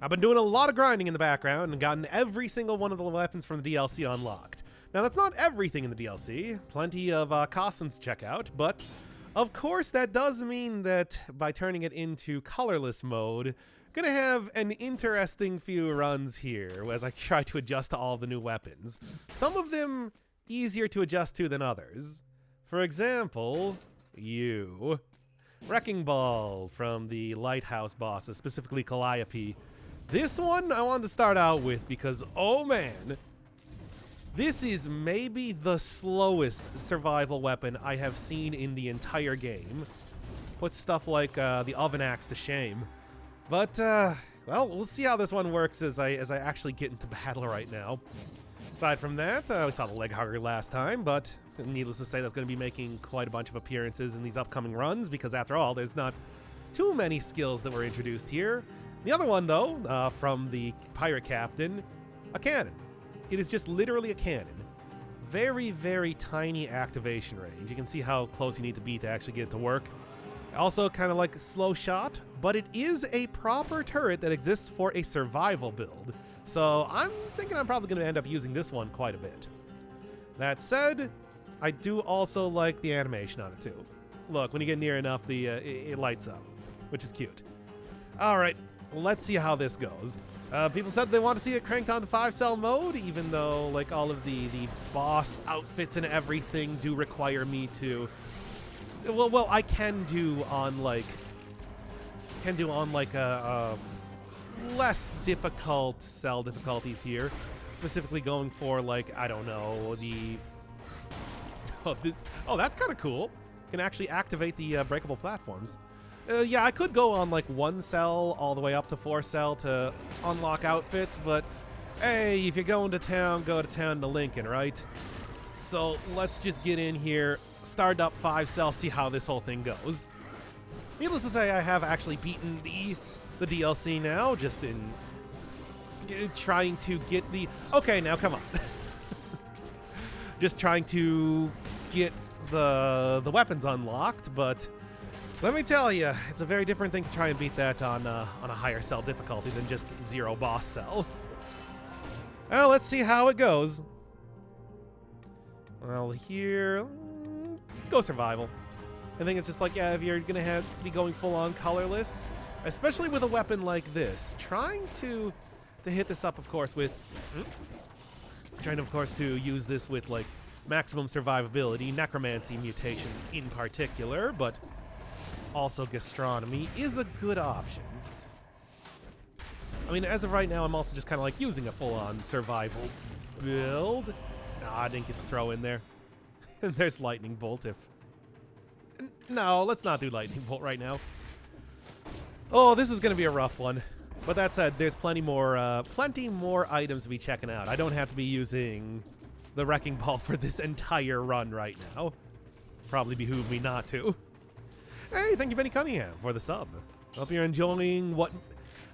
I've been doing a lot of grinding in the background and gotten every single one of the weapons from the DLC unlocked. Now, that's not everything in the DLC. Plenty of costumes to check out, but of course that does mean that by turning it into colorless mode, gonna have an interesting few runs here as I try to adjust to all the new weapons. Some of them easier to adjust to than others. For example, you. Wrecking Ball from the Lighthouse bosses, specifically Calliope. This one I wanted to start out with because, oh man, this is maybe the slowest survival weapon I have seen in the entire game. Puts stuff like the Oven Axe to shame. But, well, we'll see how this one works as I actually get into battle right now. Aside from that, we saw the Leg Hugger last time, but needless to say, that's going to be making quite a bunch of appearances in these upcoming runs, because after all, there's not too many skills that were introduced here. The other one, though, from the Pirate Captain, a cannon. It is just literally a cannon. Very, very tiny activation range. You can see how close you need to be to actually get it to work. Also kind of like a slow shot, but it is a proper turret that exists for a survival build. So I'm thinking I'm probably going to end up using this one quite a bit. That said, I do also like the animation on it too. Look, when you get near enough, it lights up, which is cute. All right, let's see how this goes. People said they want to see it cranked on the 5-cell mode, even though like all of the boss outfits and everything do require me to. Well, I can do on like a less difficult cell difficulties here, specifically going for like, I don't know, the. Oh, that's kind of cool. Can actually activate the breakable platforms. Yeah, I could go on like 1 cell all the way up to 4 cell to unlock outfits, but hey, if you're going to town, go to town to Lincoln, right? So let's just get in here, start up 5 cell, see how this whole thing goes. Needless to say, I have actually beaten the DLC now, just in trying to get the. Okay, now come on. Just trying to get the weapons unlocked, but. Let me tell you, it's a very different thing to try and beat that on a higher cell difficulty than just 0 boss cell. Well, let's see how it goes. Well, here, go survival. I think it's just like, yeah, if you're gonna be going full on colorless, especially with a weapon like this, trying to hit this up, of course, with, trying, of course, to use this with like maximum survivability, necromancy mutation in particular, but. Also, gastronomy is a good option. I mean, as of right now, I'm also just kind of like using a full-on survival build. Nah, I didn't get the throw in there. And there's lightning bolt if... No, let's not do lightning bolt right now. Oh, this is going to be a rough one. But that said, there's plenty more items to be checking out. I don't have to be using the Wrecking Ball for this entire run right now. Probably behoove me not to. Hey, thank you, Benny Cunningham, for the sub. Hope you're enjoying what...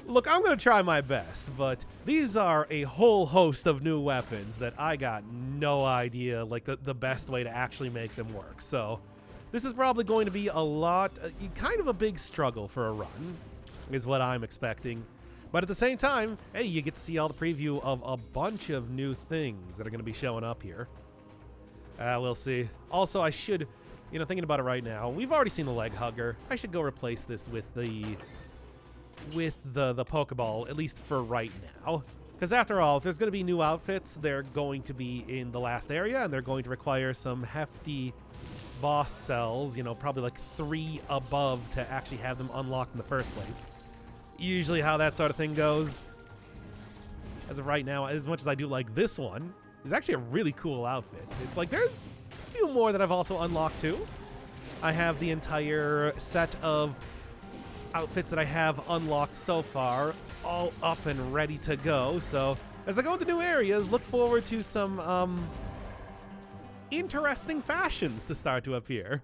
Look, I'm going to try my best, but these are a whole host of new weapons that I got no idea, like, the best way to actually make them work. So, this is probably going to be a lot... kind of a big struggle for a run, is what I'm expecting. But at the same time, hey, you get to see all the preview of a bunch of new things that are going to be showing up here. We'll see. Also, I should... You know, thinking about it right now, we've already seen the Leg Hugger. I should go replace this with the Pokeball, at least for right now. Because after all, if there's going to be new outfits, they're going to be in the last area, and they're going to require some hefty boss cells, you know, probably like 3 above to actually have them unlocked in the first place. Usually how that sort of thing goes. As of right now, as much as I do like this one, it's actually a really cool outfit. It's like there's... few more that I've also unlocked too. I have the entire set of outfits that I have unlocked so far all up and ready to go. So as I go into new areas, look forward to some interesting fashions to start to appear.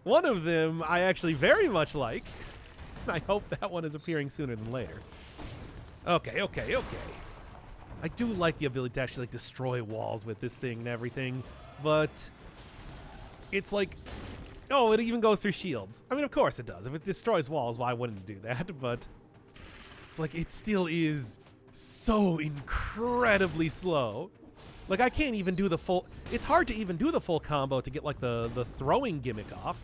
One of them I actually very much like. I hope that one is appearing sooner than later. Okay. I do like the ability to actually like destroy walls with this thing and everything, but it's like, oh, it even goes through shields. I mean, of course it does. If it destroys walls, why wouldn't it do that? But it's like, it still is so incredibly slow. Like, I can't even do the full... It's hard to even do the full combo to get, like, the throwing gimmick off.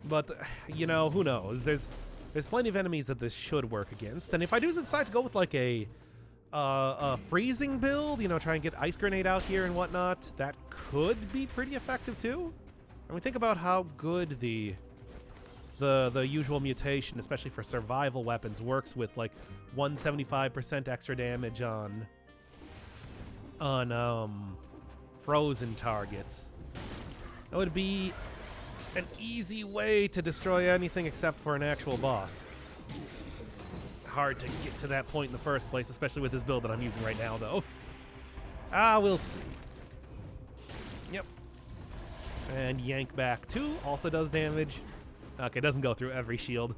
But, you know, who knows? There's plenty of enemies that this should work against. And if I do decide to go with, like, a freezing build, you know, try and get Ice Grenade out here and whatnot, that could be pretty effective, too. I mean, think about how good the usual mutation, especially for survival weapons, works with, like, 175% extra damage on frozen targets. That would be an easy way to destroy anything except for an actual boss. Hard to get to that point in the first place, especially with this build that I'm using right now, though. We'll see. Yep. And yank back 2 also does damage. Okay, doesn't go through every shield.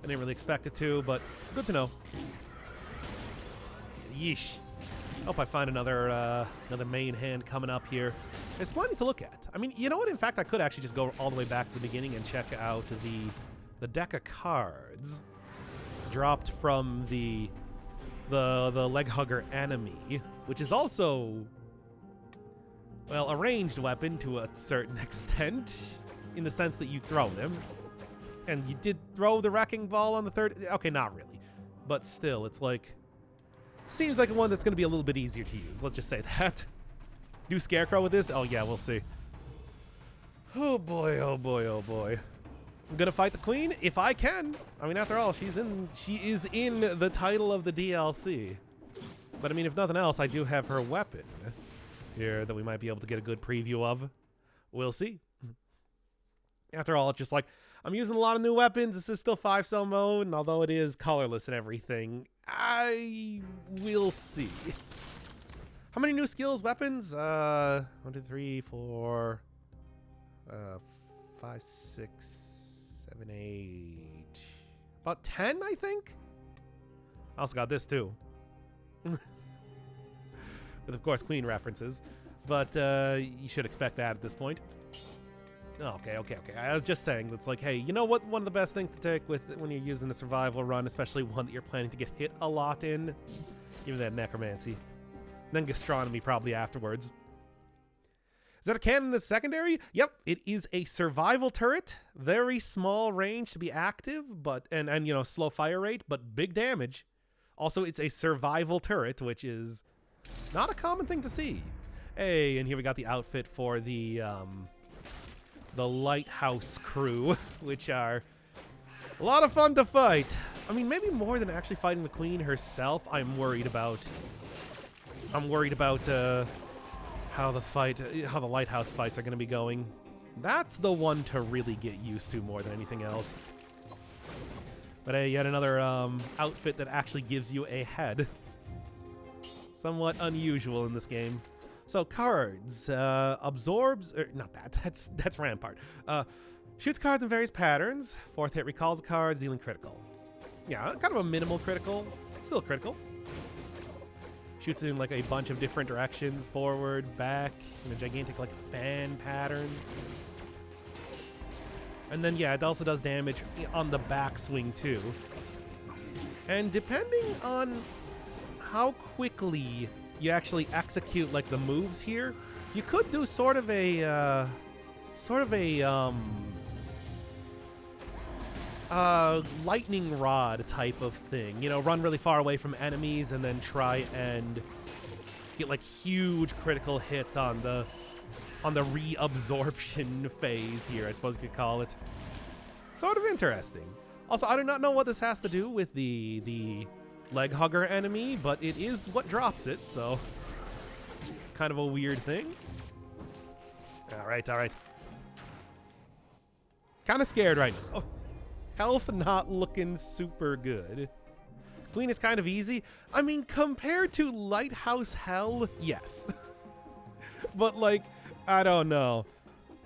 I didn't really expect it to, but good to know. Yeesh. Hope I find another main hand coming up here. There's plenty to look at. I mean, you know what? In fact, I could actually just go all the way back to the beginning and check out the deck of cards dropped from the leg hugger enemy, which is also, well, a ranged weapon to a certain extent, in the sense that you throw them. And you did throw the wrecking ball on the third. Okay, not really, but still, it's like, seems like one that's going to be a little bit easier to use. Let's just say that. Do Scarecrow with this? Oh yeah, we'll see. Oh boy, oh boy, oh boy. I'm gonna fight the Queen if I can. I mean, after all, she is in the title of the DLC. But I mean, if nothing else, I do have her weapon here that we might be able to get a good preview of. We'll see. After all, it's just like, I'm using a lot of new weapons. This is still 5-cell mode, and although it is colorless and everything, I will see. How many new skills, weapons? 1, 2, 3, 4, 5, 6, 7, 8. About 10, I think? I also got this, too. With, of course, Queen references. But you should expect that at this point. Okay. I was just saying, it's like, hey, you know what? One of the best things to take with when you're using a survival run, especially one that you're planning to get hit a lot in, give that necromancy. Then gastronomy probably afterwards. Is that a cannon in the secondary? Yep, it is a survival turret. Very small range to be active, but and you know, slow fire rate, but big damage. Also, it's a survival turret, which is not a common thing to see. Hey, and here we got the outfit for the lighthouse crew, which are a lot of fun to fight. I mean, maybe more than actually fighting the Queen herself. I'm worried about how the lighthouse fights are going to be going. That's the one to really get used to more than anything else. But hey, yet another outfit that actually gives you a head. Somewhat unusual in this game. So cards, absorbs, not that, that's Rampart. Shoots cards in various patterns. 4th hit recalls cards, dealing critical. Yeah, kind of a minimal critical, still critical. Shoots it in like a bunch of different directions, forward, back, in a gigantic like fan pattern. And then yeah, it also does damage on the backswing too. And depending on how quickly you actually execute like the moves here, you could do sort of a lightning rod type of thing. You know, run really far away from enemies and then try and get like huge critical hit on the reabsorption phase here, I suppose you could call it. Sort of interesting. Also, I do not know what this has to do with the leg hugger enemy, but it is what drops it, so kind of a weird thing. All right. Kind of scared right now. Health not looking super good. Queen is kind of easy. I mean, compared to Lighthouse Hell, yes. But like, I don't know.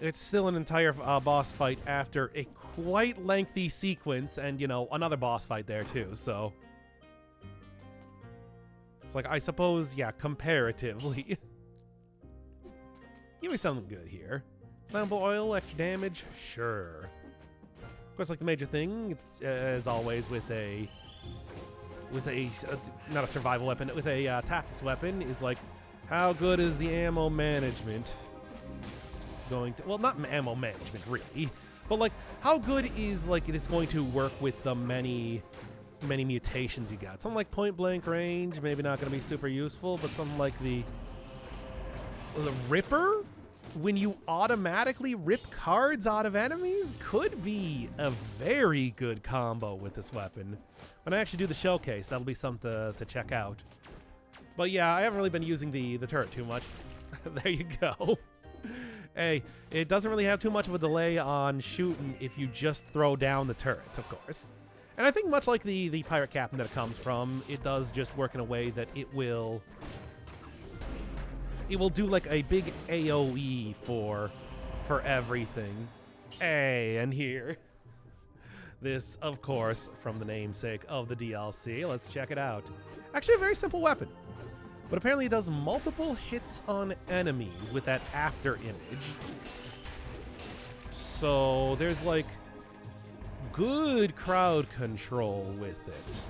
It's still an entire boss fight after a quite lengthy sequence and, you know, another boss fight there too, so. It's like, I suppose, yeah, comparatively. Give me something good here. Flammable oil, extra damage? Sure. course, like the major thing, it's, as always, with a not a survival weapon, with a tactics weapon, is like, how good is the ammo management going to? Well, not ammo management really, but like, how good is like it is going to work with the many mutations you got? Something like point blank range, maybe not going to be super useful, but something like the Ripper, when you automatically rip cards out of enemies, could be a very good combo with this weapon. When I actually do the showcase, that'll be something to check out. But yeah, I haven't really been using the turret too much. There you go. Hey, it doesn't really have too much of a delay on shooting if you just throw down the turret, of course. And I think much like the pirate captain that it comes from, it does just work in a way that it will do like a big AoE for everything. Hey, and here. This, of course, from the namesake of the DLC. Let's check it out. Actually, a very simple weapon. But apparently it does multiple hits on enemies with that after image. So there's like good crowd control with it.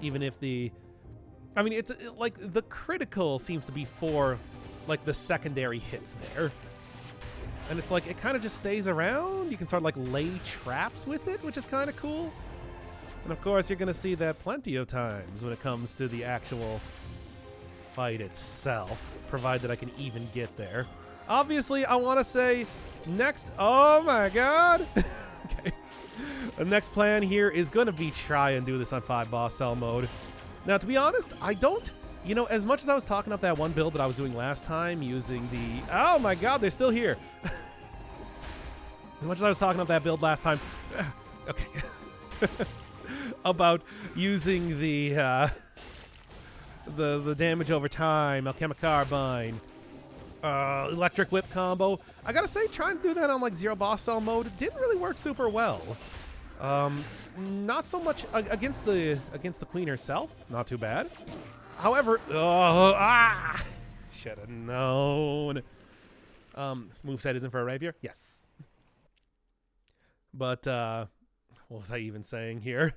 Even if I mean, it's like the critical seems to be for like the secondary hits there. And it's like, it kind of just stays around. You can sort of like lay traps with it, which is kind of cool. And of course, you're going to see that plenty of times when it comes to the actual fight itself, provided I can even get there. Obviously, I want to say next... Oh my god! Okay. The next plan here is going to be try and do this on 5 boss cell mode. Now, to be honest, I don't... You know, as much as I was talking up that one build that I was doing last time using the... Oh my god, they're still here. As much as I was talking up that build last time... Okay. About using the damage over time, Alchemic Carbine, Electric Whip combo. I gotta say, trying to do that on like 0 boss cell mode didn't really work super well. Not so much against the Queen herself. Not too bad. However, should have known. Moveset isn't for a rapier? Yes. But, what was I even saying here?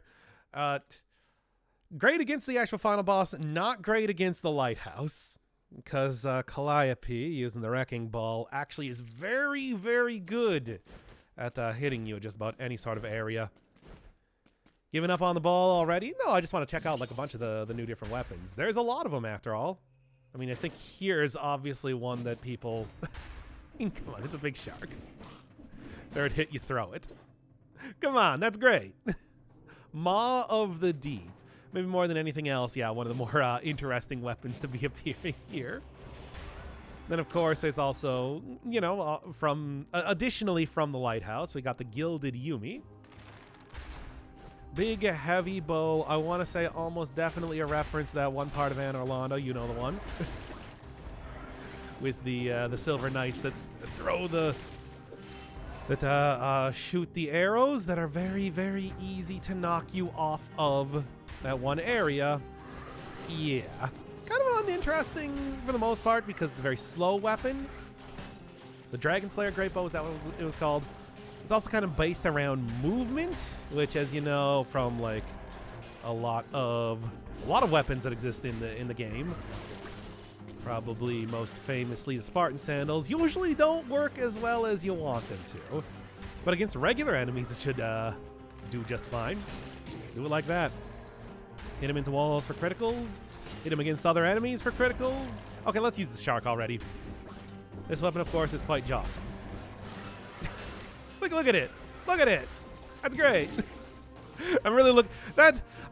Great against the actual final boss, not great against the lighthouse. Because Calliope, using the Wrecking Ball, actually is very, very good at hitting you at just about any sort of area. Giving up on the ball already? No, I just want to check out like a bunch of the new different weapons. There's a lot of them after all. I mean, I think here's obviously one that people... Come on, it's a big shark. Third hit, you throw it. Come on, that's great. Maw of the Deep. Maybe more than anything else, yeah, one of the more interesting weapons to be appearing here. Then, of course, there's also, you know, additionally from the Lighthouse, we got the Gilded Yumi. Big, heavy bow. I want to say almost definitely a reference to that one part of Anne Orlando. You know the one. With the Silver Knights that throw shoot the arrows that are very, very easy to knock you off of that one area. Yeah. Kind of uninteresting for the most part because it's a very slow weapon. The Dragon Slayer Great Bow, is that what it was called? It's also kind of based around movement, which, as you know, from like a lot of weapons that exist in the game, probably most famously the Spartan Sandals, usually don't work as well as you want them to. But against regular enemies, it should do just fine. Do it like that. Hit him into walls for criticals. Hit him against other enemies for criticals. Okay, let's use the shark already. This weapon, of course, is quite jostling. Look at it. Look at it. That's great. I'm really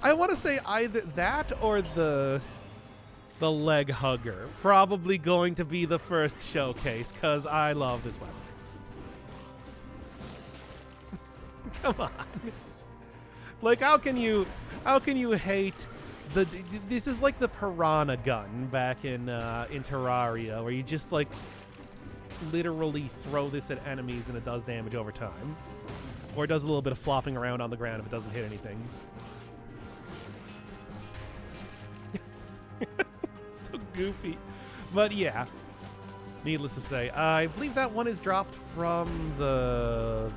I want to say either that or the leg hugger. Probably going to be the first showcase because I love this weapon. Come on. Like, how can you hate this is like the piranha gun back in Terraria, where you just like literally throw this at enemies and it does damage over time. Or it does a little bit of flopping around on the ground if it doesn't hit anything. So goofy. But yeah, needless to say, I believe that one is dropped from the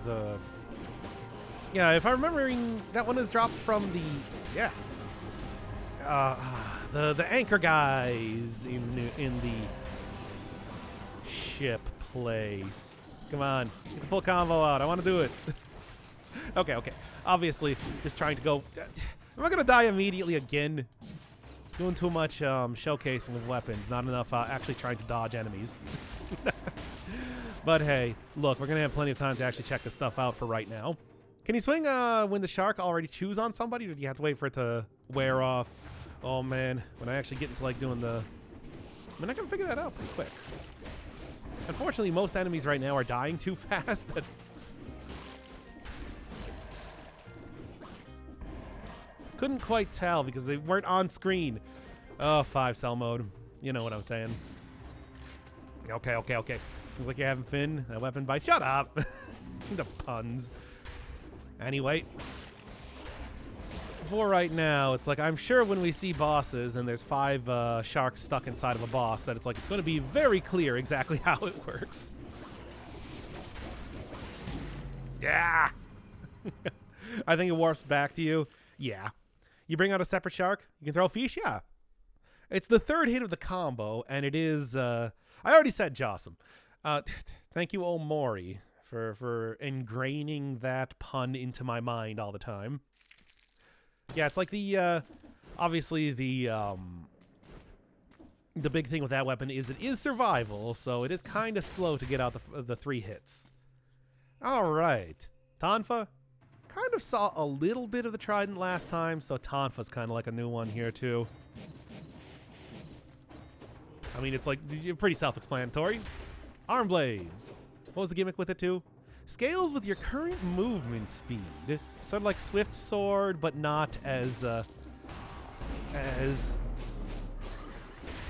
Yeah, if I'm remembering, that one is dropped from the, yeah. The anchor guys in the ship place. Come on, get the full combo out. I want to do it. Okay. Obviously, just trying to go. Am I gonna die immediately again? Doing too much showcasing of weapons, not enough actually trying to dodge enemies. But hey, look, we're gonna have plenty of time to actually check this stuff out for right now. Can you swing when the shark already chews on somebody, or do you have to wait for it to wear off? Oh man, when I actually get into like doing the... I mean, I can figure that out pretty quick. Unfortunately, most enemies right now are dying too fast. Couldn't quite tell because they weren't on screen. Oh, 5-cell mode. You know what I'm saying. Okay. Seems like you're having Finn. That weapon bite. Shut up. The puns. Anyway. For right now, it's like I'm sure when we see bosses and there's 5 sharks stuck inside of a boss that it's like it's going to be very clear exactly how it works. Yeah. I think it warps back to you. Yeah. You bring out a separate shark, you can throw fish, yeah. It's the 3rd hit of the combo, and it is, I already said Jossum. Thank you, Omori, for ingraining that pun into my mind all the time. Yeah, it's like the, obviously the big thing with that weapon is it is survival, so it is kind of slow to get out the 3 hits. All right, Tonfa. Kind of saw a little bit of the trident last time, so Tonfa's kind of like a new one here too. I mean, it's like pretty self-explanatory. Arm blades. What was the gimmick with it too? Scales with your current movement speed. Sort of like Swift Sword, but not as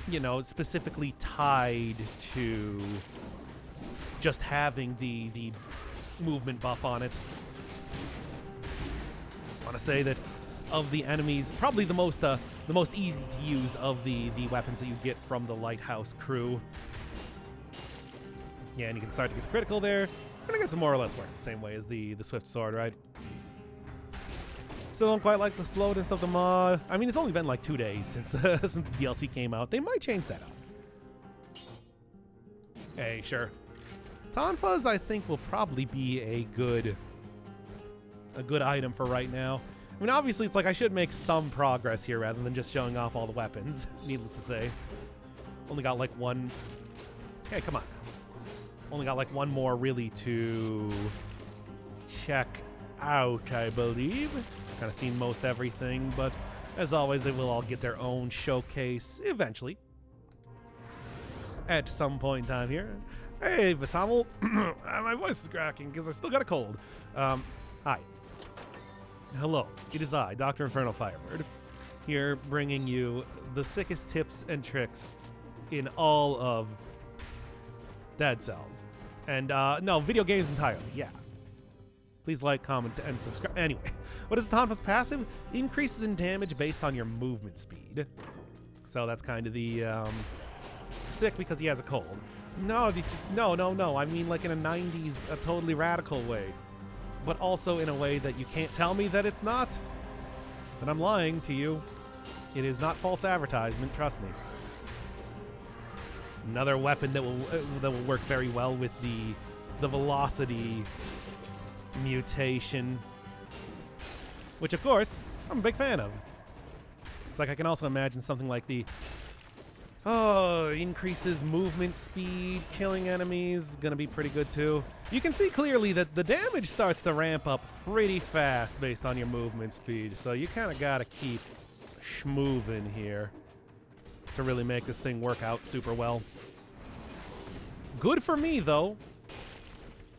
you know, specifically tied to just having the movement buff on it. I want to say that of the enemies, probably the most easy to use of the weapons that you get from the Lighthouse crew. Yeah, and you can start to get the critical there. And I guess it more or less works the same way as the Swift Sword, right? Still don't quite like the slowness of the mod. I mean, it's only been like 2 days since the DLC came out. They might change that up. Hey, sure. Tonfas, I think, will probably be a good item for right now. I mean, obviously, it's like I should make some progress here rather than just showing off all the weapons, needless to say. Only got like one... Hey, come on. Only got like one more really to check out, I believe. Kind of seen most everything, but as always, they will all get their own showcase eventually. At some point in time here. Hey, Vasamel. My voice is cracking because I still got a cold. Hi. Hello, it is I, Dr. Inferno Firebird, here bringing you the sickest tips and tricks in all of Dead Cells. And, no, video games entirely, yeah. Please like, comment, and subscribe. Anyway, what is Tonfa's passive? Increases in damage based on your movement speed. So that's kind of the, sick because he has a cold. No, no. I mean, like in a 90s, a totally radical way. But also in a way that you can't tell me that it's not. That I'm lying to you. It is not false advertisement, trust me. Another weapon that will work very well with the velocity mutation, which of course I'm a big fan of. It's like I can also imagine something like the increases movement speed, killing enemies, gonna be pretty good too. You can see clearly that the damage starts to ramp up pretty fast based on your movement speed, so you kind of gotta keep schmoving here to really make this thing work out super well. Good for me though.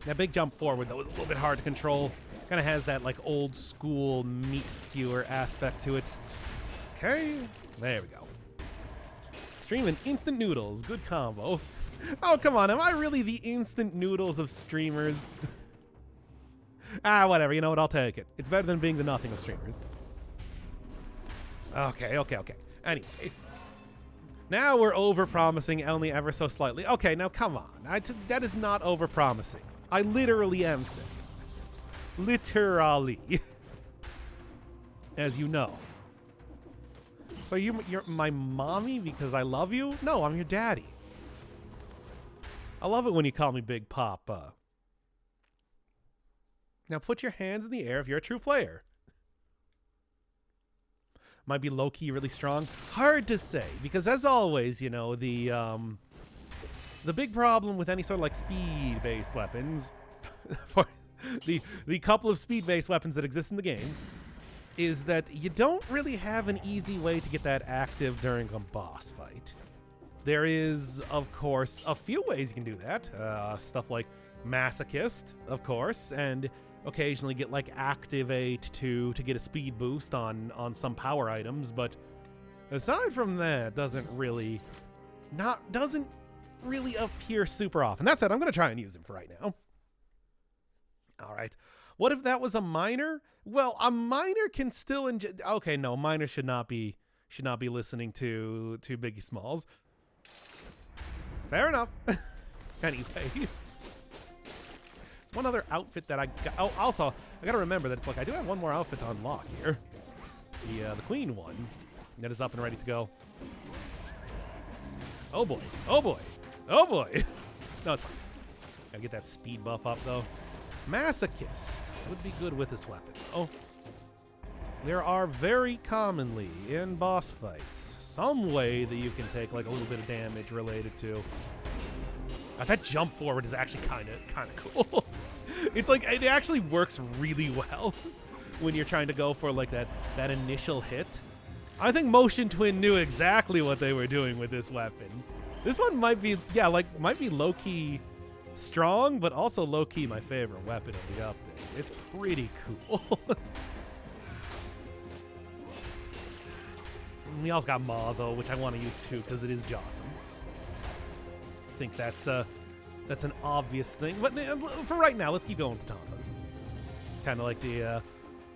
That big jump forward though was a little bit hard to control. Kind of has that like old school meat skewer aspect to it. Okay, there we go. Streaming instant noodles, good combo. Oh, come on, am I really the instant noodles of streamers? Whatever, you know what, I'll take it. It's better than being the nothing of streamers. Okay. Anyway. Now we're over-promising only ever so slightly. Okay, now come on. That is not over-promising. I literally am sick. Literally. As you know. So you're my mommy because I love you? No, I'm your daddy. I love it when you call me Big Papa. Now put your hands in the air if you're a true player. Might be low-key really strong. Hard to say, because as always, you know, the big problem with any sort of like speed-based weapons, for the couple of speed-based weapons that exist in the game, is that you don't really have an easy way to get that active during a boss fight. There is, of course, a few ways you can do that. Stuff like Masochist, of course, and occasionally get like Activate to get a speed boost on some power items, but aside from that, doesn't really appear super often. That said, I'm gonna try and use him for right now. All right. What if that was a miner? Well, a miner can still okay, no, miner should not be listening to Biggie Smalls. Fair enough. Anyway. It's one other outfit that I got. Oh, also, I gotta remember that it's like I do have one more outfit to unlock here. The Queen one that is up and ready to go. Oh boy. Oh boy. Oh boy. No, it's fine. Gotta get that speed buff up though. Masochist would be good with this weapon. Oh, there are very commonly in boss fights some way that you can take like a little bit of damage related to. That jump forward is actually kind of cool. It's like it actually works really well when you're trying to go for like that initial hit. I think Motion Twin knew exactly what they were doing with this weapon. This one might be low-key strong, but also low-key my favorite weapon of the update. It's pretty cool. We also got Ma, though, which I want to use too, because it is awesome. I think that's an obvious thing. But for right now, let's keep going with the Tonfas. It's kind of like the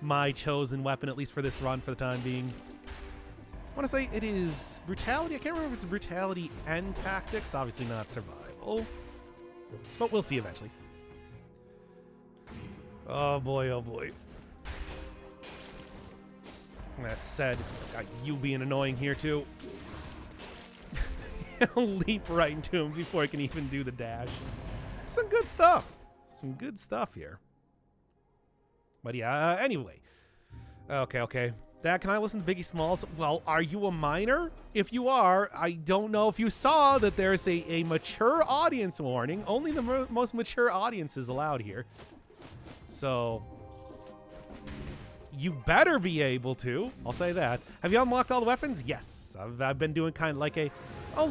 my chosen weapon, at least for this run, for the time being. I want to say it is brutality. I can't remember if it's brutality and tactics. Obviously not survival. But we'll see eventually. Oh boy, oh boy. That said, you being annoying here too. I'll leap right into him before I can even do the dash. Some good stuff. Some good stuff here. But yeah, anyway. Okay. Can I listen to Biggie Smalls? Well, are you a minor? If you are, I don't know if you saw that there's a mature audience warning. Only the most mature audience is allowed here. So you better be able to. I'll say that. Have you unlocked all the weapons? Yes. I've been doing kind of like a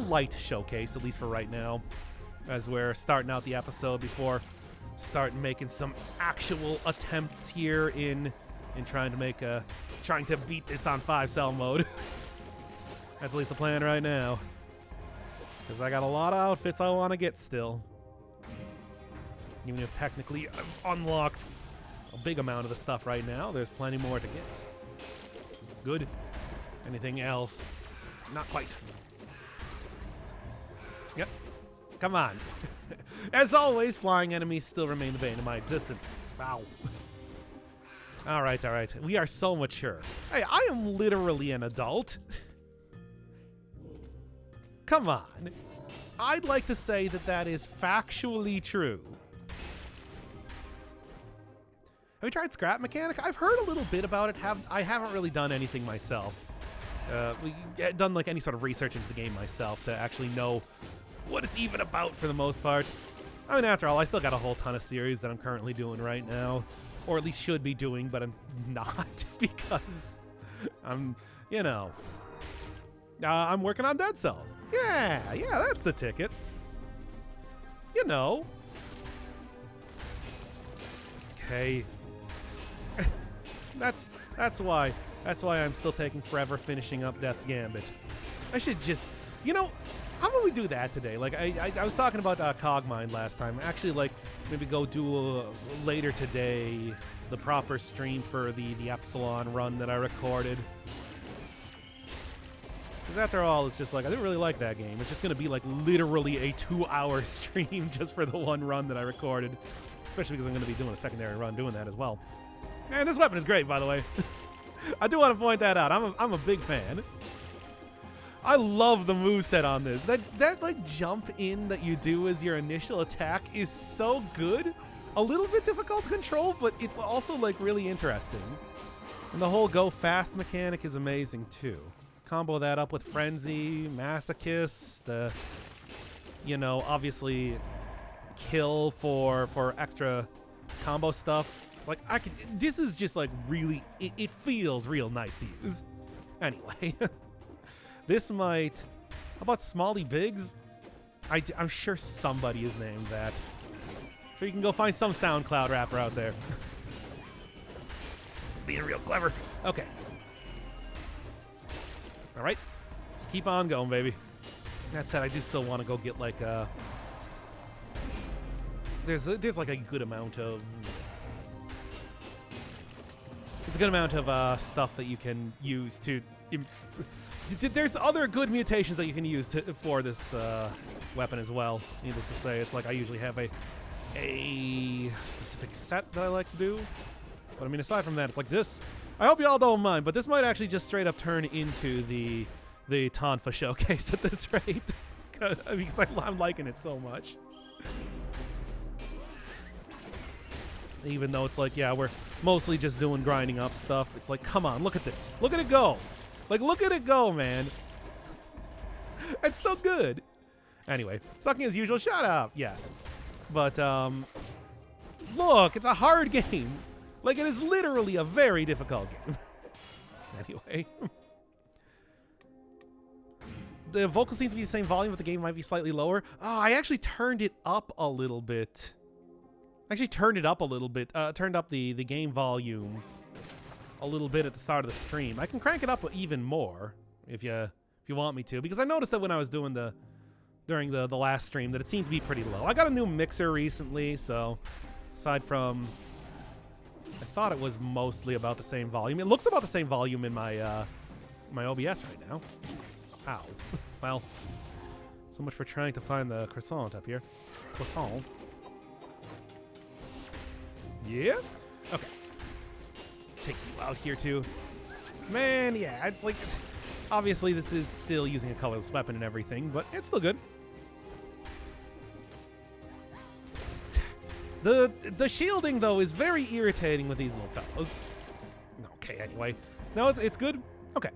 light showcase, at least for right now, as we're starting out the episode before starting making some actual attempts here in trying to beat this on 5-cell mode. That's at least the plan right now. Because I got a lot of outfits I want to get still. Even if technically I've unlocked a big amount of the stuff right now, there's plenty more to get. Good. Anything else? Not quite. Yep. Come on. As always, flying enemies still remain the bane of my existence. Wow. All right. We are so mature. Hey, I am literally an adult. Come on. I'd like to say that is factually true. Have you tried Scrap Mechanic? I've heard a little bit about it. I haven't really done anything myself. Done like any sort of research into the game myself to actually know what it's even about for the most part. I mean, after all, I still got a whole ton of series that I'm currently doing right now. Or at least should be doing, but I'm not because I'm working on Dead Cells. Yeah, that's the ticket. You know. Okay. That's why I'm still taking forever finishing up Death's Gambit. I should just, how about we do that today? Like, I was talking about Cogmind last time. Actually, like, maybe go do later today the proper stream for the Epsilon run that I recorded. Because after all, it's just like, I didn't really like that game. It's just going to be like literally a 2-hour stream just for the one run that I recorded. especially because I'm going to be doing a secondary run doing that as well. Man, this weapon is great, by the way. I do want to point that out. I'm a big fan. I love the moveset on this. That like jump in that you do as your initial attack is so good. A little bit difficult to control, but it's also like really interesting. And the whole go fast mechanic is amazing too. Combo that up with Frenzy, Masochist, you know, obviously kill for extra combo stuff. It's like this is just like really, it feels real nice to use. Anyway, this might, how about Smalley Biggs? I'm sure somebody is named that. So you can go find some SoundCloud rapper out there. Being real clever. Okay. All right. Let's keep on going, baby. That said, I do still want to go get like there's like a good amount of stuff that you can use to. There's other good mutations that you can use for this weapon as well. Needless to say, it's like I usually have a specific set that I like to do. But I mean, aside from that, it's like this. I hope you all don't mind, but this might actually just straight up turn into the Tonfas Showcase at this rate. Because I'm liking it so much. Even though it's like, yeah, we're mostly just doing grinding up stuff. It's like, come on, look at this. Look at it go. Like, look at it go, man. It's so good. Anyway, sucking as usual. Shut up. Yes. But, look, it's a hard game. Like, it is literally a very difficult game. Anyway. The vocals seem to be the same volume, but the game might be slightly lower. Oh, I actually turned it up a little bit. Turned up the game volume a little bit at the start of the stream. I can crank it up even more if you want me to, because I noticed that when I was doing during the last stream that it seemed to be pretty low. I got a new mixer recently, so aside from, I thought it was mostly about the same volume. It looks about the same volume in my my OBS right now. Ow. Well, so much for trying to find the croissant up here. Croissant. Yeah? Okay. Take you out here too. Man, yeah, it's like, obviously this is still using a colorless weapon and everything, but it's still good. The shielding, though, is very irritating with these little fellows. Okay, anyway. No, it's good. Okay.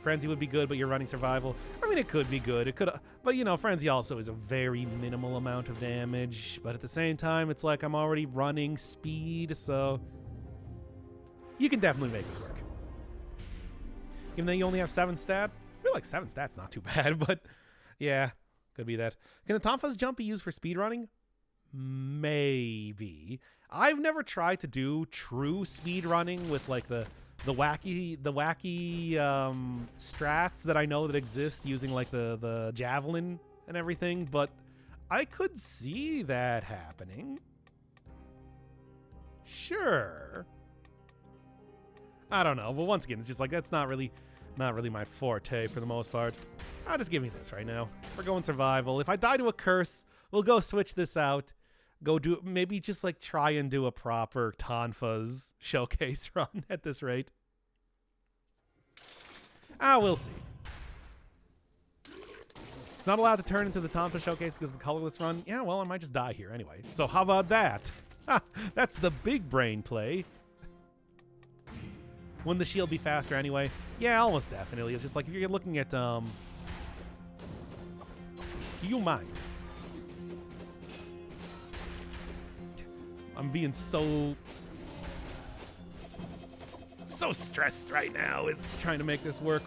Frenzy would be good, but you're running survival. I mean, it could be good. It could, but you know, Frenzy also is a very minimal amount of damage. But at the same time, it's like I'm already running speed, so you can definitely make this work. Even though you only have 7 stat, I feel like 7 stat's not too bad, but yeah, could be that. Can the Tonfas jump be used for speedrunning? Maybe. I've never tried to do true speedrunning with like the wacky strats that I know that exist using like the javelin and everything, but I could see that happening. Sure. I don't know, but once again, it's just like that's not really my forte for the most part. I'll just give me this right now. We're going survival. If I die to a curse, we'll go switch this out. Go do, maybe just like try and do a proper Tonfas Showcase run at this rate. We'll see. It's not allowed to turn into the Tonfas Showcase because of the colorless run. Yeah, well, I might just die here anyway. So how about that? That's the big brain play. Wouldn't the shield be faster anyway? Yeah, almost definitely. It's just like if you're looking at, do you mind? I'm being so stressed right now with trying to make this work.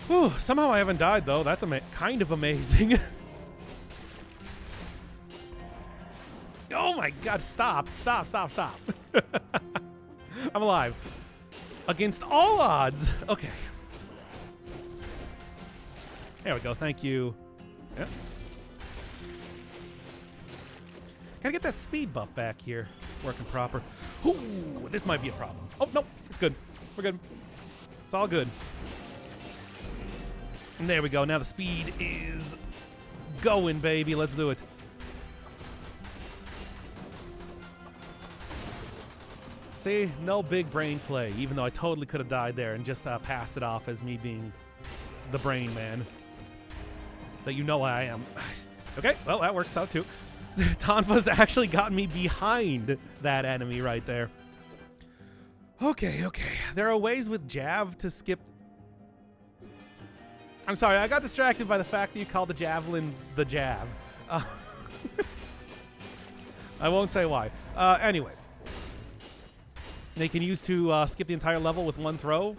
Whew, somehow I haven't died, though. That's kind of amazing. Oh my god, stop. I'm alive. Against all odds. Okay. There we go, thank you. Yeah. Gotta get that speed buff back here. Working proper. Ooh, this might be a problem. Oh, no, it's good. We're good. It's all good. And there we go. Now the speed is going, baby. Let's do it. See, no big brain play, even though I totally could have died there and just passed it off as me being the brain man. That you know I am. Okay, well, that works out too. Tonfas actually got me behind that enemy right there. Okay. There are ways with Jav to skip. I'm sorry, I got distracted by the fact that you called the javelin the Jav. I won't say why. Anyway. They can use to skip the entire level with one throw.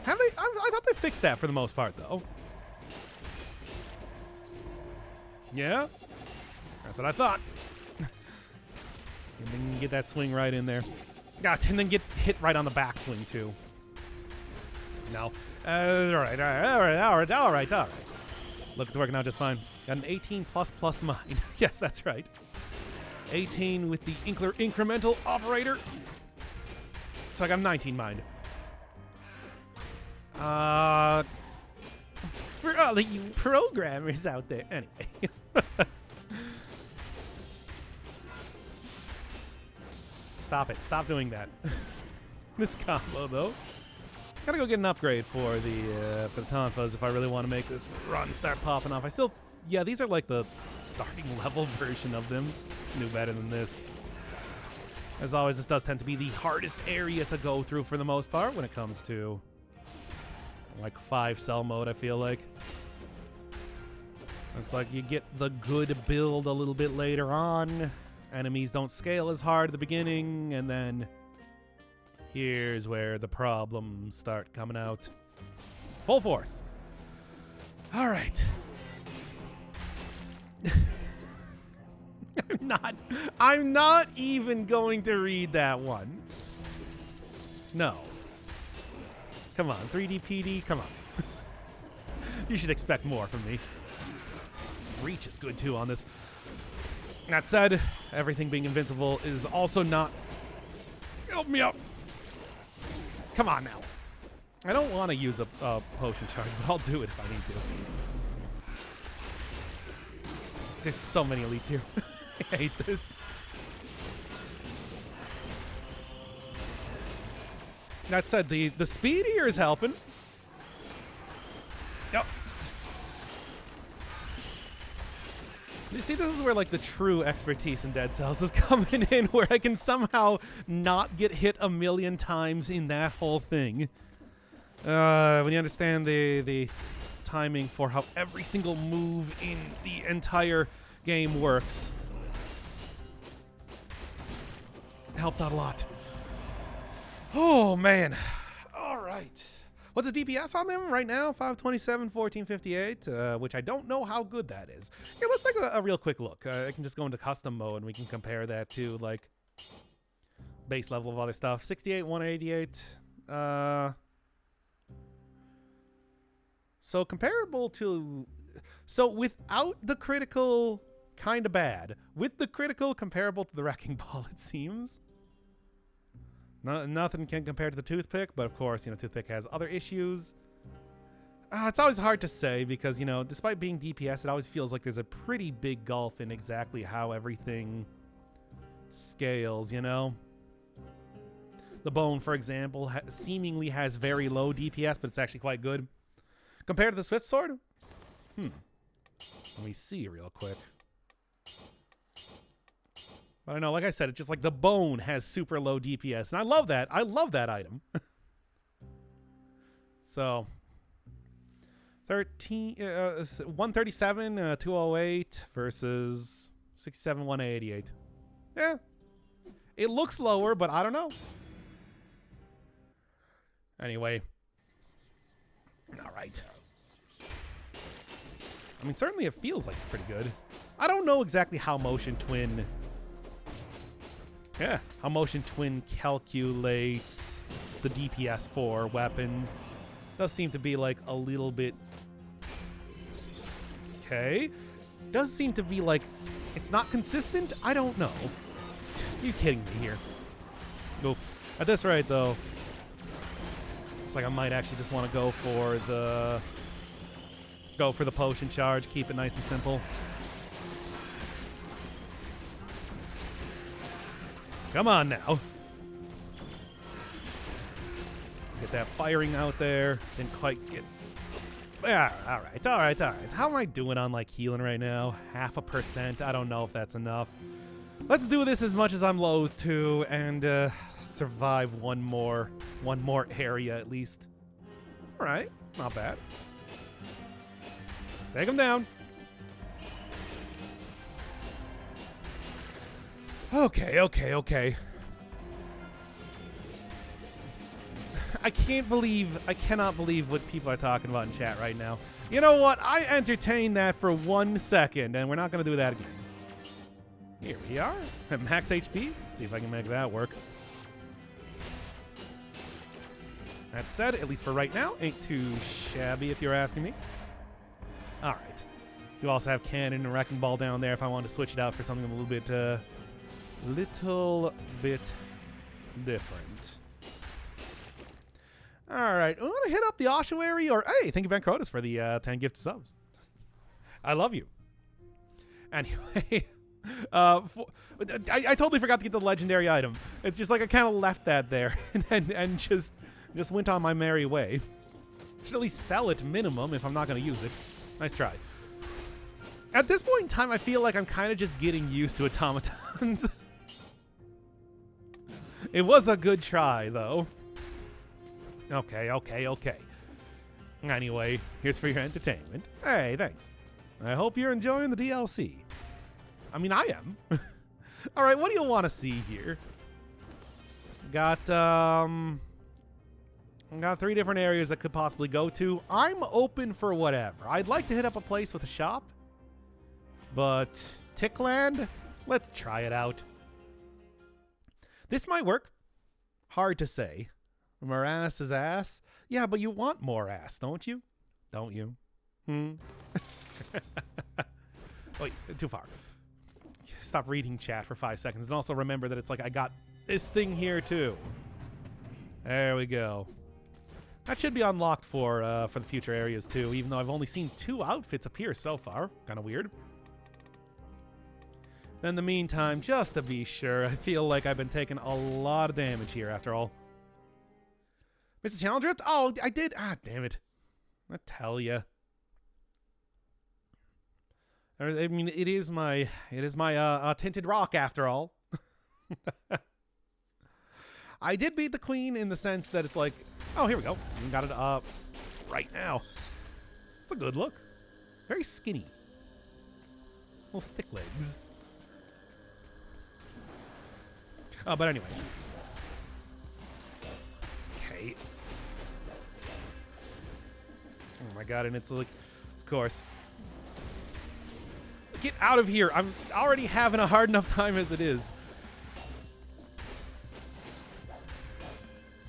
Have they? I thought they fixed that for the most part, though. Yeah? That's what I thought. And then get that swing right in there. God, and then get hit right on the backswing, too. No. All right. Look, it's working out just fine. Got an 18 plus mine. Yes, that's right. 18 with the incremental operator. It's like I'm 19 mined. For all of you programmers out there. Anyway. Stop it. Stop doing that. This combo, though. Gotta go get an upgrade for the Tonfas if I really want to make this run start popping off. I still... Yeah, these are like the starting level version of them. Knew better than this. As always, this does tend to be the hardest area to go through for the most part when it comes to like 5-cell mode, I feel like. Looks like you get the good build a little bit later on. Enemies don't scale as hard at the beginning, and then here's where the problems start coming out. Full force. All right. I'm not even going to read that one. No. Come on, 3D PD, come on. You should expect more from me. Reach is good too on this. That said, everything being invincible is also not... Help me up. Come on now. I don't want to use a potion charge, but I'll do it if I need to. There's so many elites here. I hate this. That said, the speed here is helping. Yep. You see, this is where like the true expertise in Dead Cells is coming in, where I can somehow not get hit a million times in that whole thing. When you understand the timing for how every single move in the entire game works. Helps out a lot. Oh, man. All right. What's the DPS on them right now? 527, 1458, which I don't know how good that is. Here, let's take a real quick look. I can just go into custom mode and we can compare that to, like, base level of other stuff. 68, 188. So comparable to... So without the critical, kind of bad. With the critical, comparable to the Wrecking Ball, it seems. Nothing can compare to the Toothpick, but of course, you know, Toothpick has other issues. It's always hard to say because, you know, despite being DPS, it always feels like there's a pretty big gulf in exactly how everything scales, you know? The Bone, for example, seemingly has very low DPS, but it's actually quite good. Compared to the Swift Sword? Let me see real quick. But I know, like I said, it's just like the Bone has super low DPS, and I love that. I love that item. So, 137, 208 versus 67, 188. Yeah, it looks lower, but I don't know. Anyway, all right. I mean, certainly it feels like it's pretty good. I don't know exactly how Motion Twin... Yeah, how Motion Twin calculates the DPS for weapons. Does seem to be like a little bit... Okay. Does seem to be like... It's not consistent? I don't know. You kidding me here? Oof. At this rate, though, it's like I might actually just want to go for the... Go for the potion charge. Keep it nice and simple. Come on now. that firing out there. Didn't quite get... Yeah, all right. How am I doing on, like, healing right now? 0.5%. I don't know if that's enough. Let's do this as much as I'm loath to and survive one more area at least. All right, not bad. Take him down. Okay. I cannot believe what people are talking about in chat right now. You know what? I entertained that for 1 second, and we're not going to do that again. Here we are at max HP. See if I can make that work. That said, at least for right now, ain't too shabby if you're asking me. All right. You also have cannon and wrecking ball down there if I want to switch it out for something a little bit different. All right. I want to hit up the ossuary, or hey, thank you, Ben Crotus, for the 10 gift subs. I love you. Anyway. I totally forgot to get the legendary item. It's just like I kind of left that there and just went on my merry way. Should at least sell it minimum if I'm not going to use it. Nice try. At this point in time, I feel like I'm kind of just getting used to automatons. It was a good try, though. Okay. Anyway, here's for your entertainment. Hey, thanks. I hope you're enjoying the DLC. I mean, I am. All right, what do you want to see here? Got 3 different areas that could possibly go to. I'm open for whatever. I'd like to hit up a place with a shop, but Tickland, let's try it out. This might work. Hard to say. Morass is ass. Yeah, but you want more ass, don't you? Don't you? Wait, too far. Stop reading chat for 5 seconds, and also remember that it's like I got this thing here too. There we go. That should be unlocked for the future areas too, even though I've only seen 2 outfits appear so far. Kind of weird. In the meantime, just to be sure, I feel like I've been taking a lot of damage here after all. Mr. Challenge Rift? Oh, I did. Ah, damn it. I tell ya. I mean, it is my tinted rock after all. I did beat the queen in the sense that it's like, oh, here we go. We got it up right now. It's a good look. Very skinny. Little stick legs. Oh, but anyway. Okay. Oh my god, and it's like, of course. Get out of here. I'm already having a hard enough time as it is.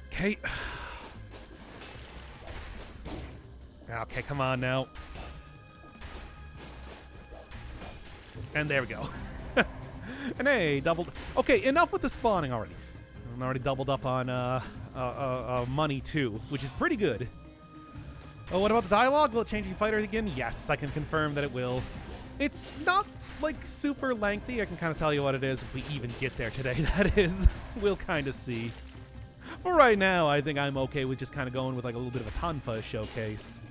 Okay. Okay, come on now. And there we go. And hey, doubled. Okay, enough with the spawning already. I'm already doubled up on money too, which is pretty good. Oh, what about the dialogue? Will it change your fighter again? Yes, I can confirm that it will. It's not, like, super lengthy. I can kind of tell you what it is if we even get there today, that is. We'll kind of see. For right now, I think I'm okay with just kind of going with, like, a little bit of a Tonfas Showcase.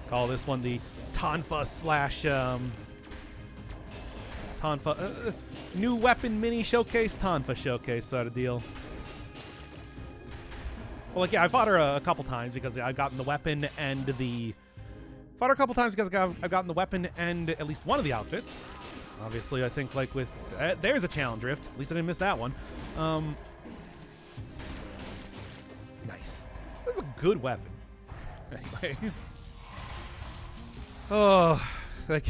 Call this one the Tonfas slash, new weapon mini showcase, Tonfas Showcase sort of deal. Well, like, yeah, I fought her a couple times because I've gotten the weapon and the... Fought her a couple times because I've gotten the weapon and at least one of the outfits. Obviously, I think, like, with... there's a challenge rift. At least I didn't miss that one. Nice. That's a good weapon. Anyway. Oh, like...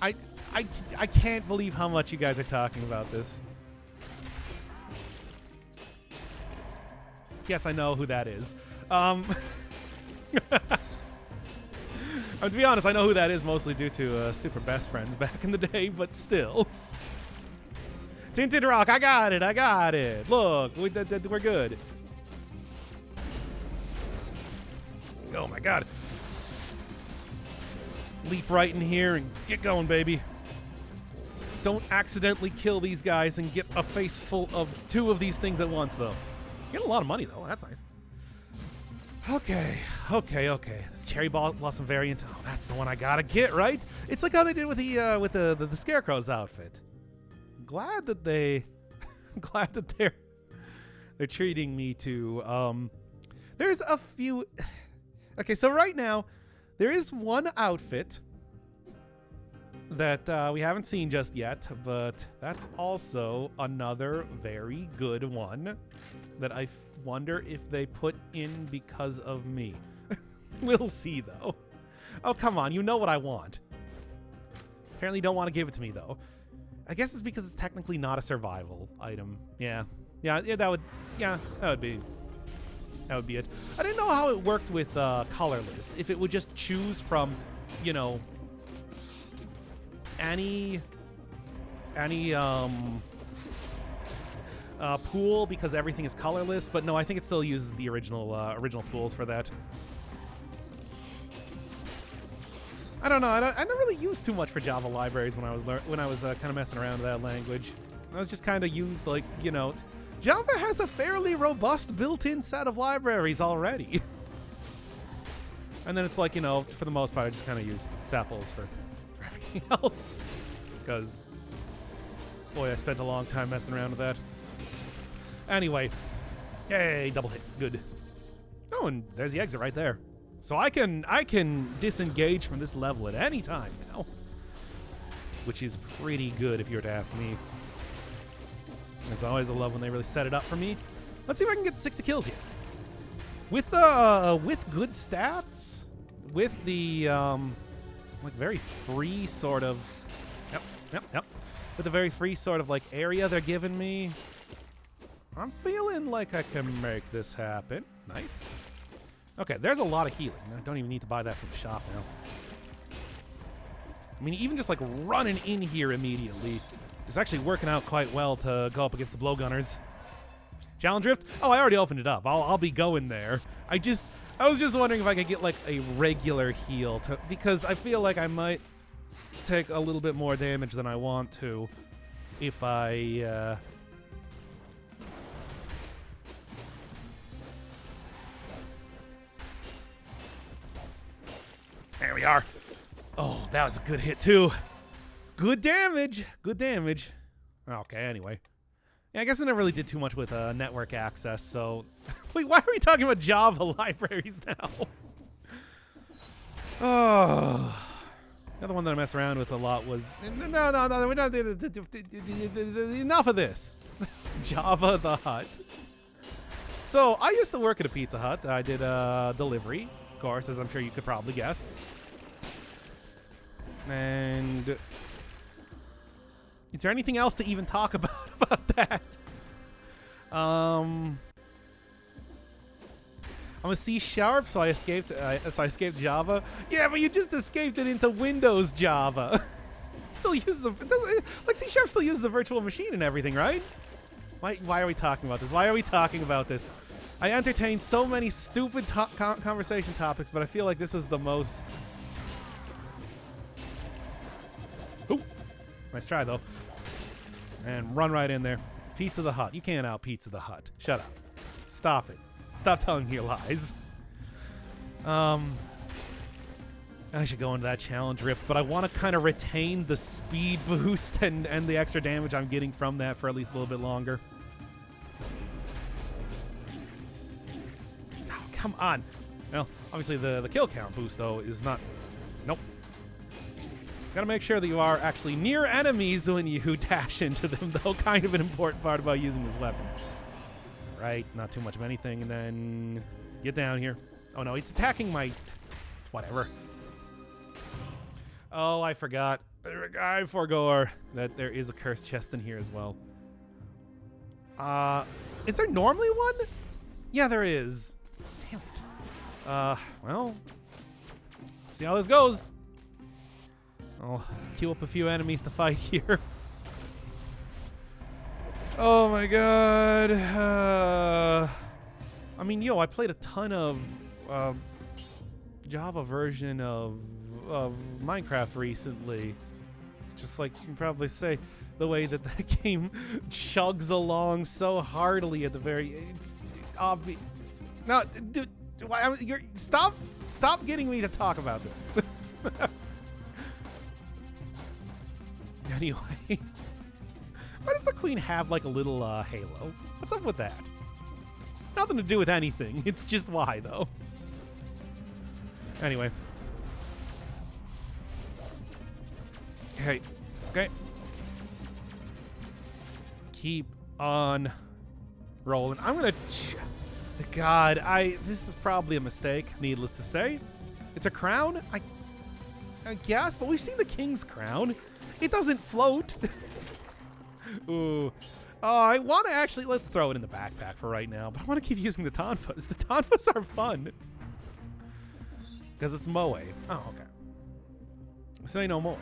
I can't believe how much you guys are talking about this. Yes, I know who that is. To be honest, I know who that is mostly due to Super Best Friends back in the day, but still. Tinted Rock, I got it. Look, we're good. Oh my god. Leap right in here and get going, baby. Don't accidentally kill these guys and get a face full of 2 of these things at once, though. Get a lot of money, though. That's nice. Okay. This cherry blossom variant. Oh, that's the one I gotta get, right? It's like how they did with the Scarecrow's outfit. Glad that they're treating me to. There's a few. Okay, so right now there is one outfit that we haven't seen just yet, but that's also another very good one that I wonder if they put in because of me. We'll see, though. Oh, come on. You know what I want. Apparently you don't want to give it to me, though. I guess it's because it's technically not a survival item. Yeah, that would be it. I didn't know how it worked with colorless. If it would just choose from, you know, any pool because everything is colorless, but no, I think it still uses the original pools for that. I don't know. I never really used too much for Java libraries when I was kind of messing around with that language. I was just kind of used, like, you know, Java has a fairly robust built-in set of libraries already. And then it's like, you know, for the most part, I just kind of used samples for everything else. Because, boy, I spent a long time messing around with that. Anyway, yay, double hit, good. Oh, and there's the exit right there. So I can disengage from this level at any time now, which is pretty good if you were to ask me. As always, I love when they really set it up for me. Let's see if I can get 60 kills here. With good stats, with the like very free sort of, yep, with the very free sort of like area they're giving me, I'm feeling like I can make this happen. Nice. Okay, there's a lot of healing. I don't even need to buy that from the shop now. I mean, even just like running in here immediately is actually working out quite well to go up against the blowgunners. Challenge Rift? Oh, I already opened it up. I'll be going there. I was just wondering if I could get like a regular heal because I feel like I might take a little bit more damage than I want to if I There we are. Oh, that was a good hit too. Good damage. Good damage. Okay, anyway. Yeah, I guess I never really did too much with network access, so... Wait, why are we talking about Java libraries now? Oh. The other one that I messed around with a lot was... No, we're not... Enough of this. Java the Hut. So, I used to work at a Pizza Hut. I did delivery, of course, as I'm sure you could probably guess. And... Is there anything else to even talk about that? I'm a C#, so I escaped Java. Yeah, but you just escaped it into Windows Java. It still uses like C# still uses a virtual machine and everything, right? Why are we talking about this? Why are we talking about this? I entertain so many stupid conversation topics, but I feel like this is the most. Ooh, nice try though. And run right in there. Pizza the Hut. You can't out Pizza the Hut. Shut up. Stop it. Stop telling me your lies. I should go into that challenge rift, but I want to kind of retain the speed boost and the extra damage I'm getting from that for at least a little bit longer. Oh, come on. Well, obviously the kill count boost, though, is not... Nope. Gotta make sure that you are actually near enemies when you dash into them, though. Kind of an important part about using this weapon. Right, not too much of anything, and then get down here. Oh no, it's attacking my... Whatever. Oh, I forgot. I forgot that there is a cursed chest in here as well. Is there normally one? Yeah, there is. Damn it. Well, see how this goes. I'll queue up a few enemies to fight here. Oh my god. I mean, I played a ton of Java version of Minecraft recently. It's just like you can probably say the way that the game chugs along so heartily at the very. It's obvious. No, dude, stop getting me to talk about this. Anyway, why does the queen have like a little halo? What's up with that? Nothing to do with anything. It's just why though. Anyway. Okay. Keep on rolling. I'm gonna. God, this is probably a mistake. Needless to say, it's a crown. I guess, but we've seen the king's crown. It doesn't float. Ooh. Oh, I want to actually. Let's throw it in the backpack for right now. But I want to keep using the Tonfas. The Tonfas are fun because it's Moe. Oh, okay. Say no more.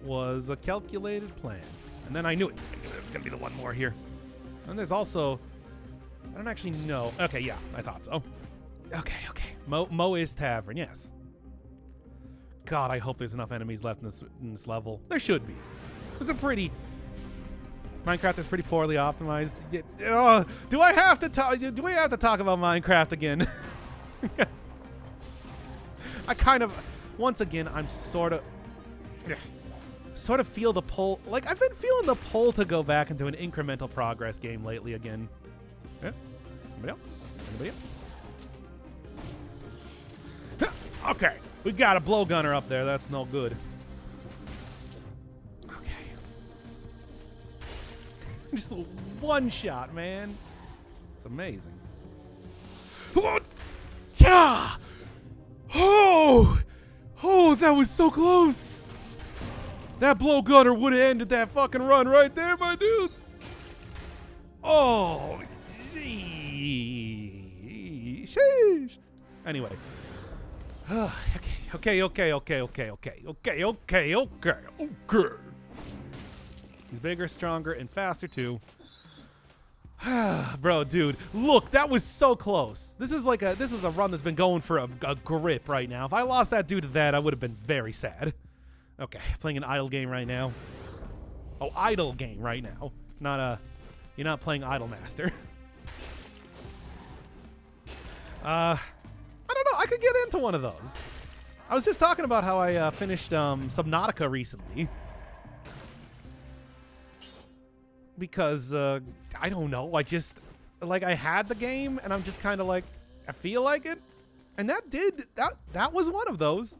Was a calculated plan. And then I knew it. There's going to be the one more here. And there's also... I don't actually know. Okay, yeah, I thought so. Okay. Moe's Tavern, yes. God, I hope there's enough enemies left in this level. There should be. It's a pretty... Minecraft is pretty poorly optimized. Do we have to talk about Minecraft again? I kind of... Once again, I'm sort of feel the pull. Like, I've been feeling the pull to go back into an incremental progress game lately again. Yeah? Anybody else? Okay. We got a blowgunner up there. That's no good. Okay. Just one shot, man. It's amazing. Oh, that was so close. That blowgunner would have ended that fucking run right there, my dudes. Oh, sheesh. Anyway. Okay. He's bigger, stronger, and faster too. Bro, dude, look, that was so close. This is a run that's been going for a grip right now. If I lost that dude to that, I would have been very sad. Okay, playing an idle game right now. Oh, idle game right now. You're not playing Idle Master. I don't know. I could get into one of those. I was just talking about how I finished Subnautica recently. Because, I don't know. I just, I had the game, and I'm just kind of like, I feel like it. And that was one of those.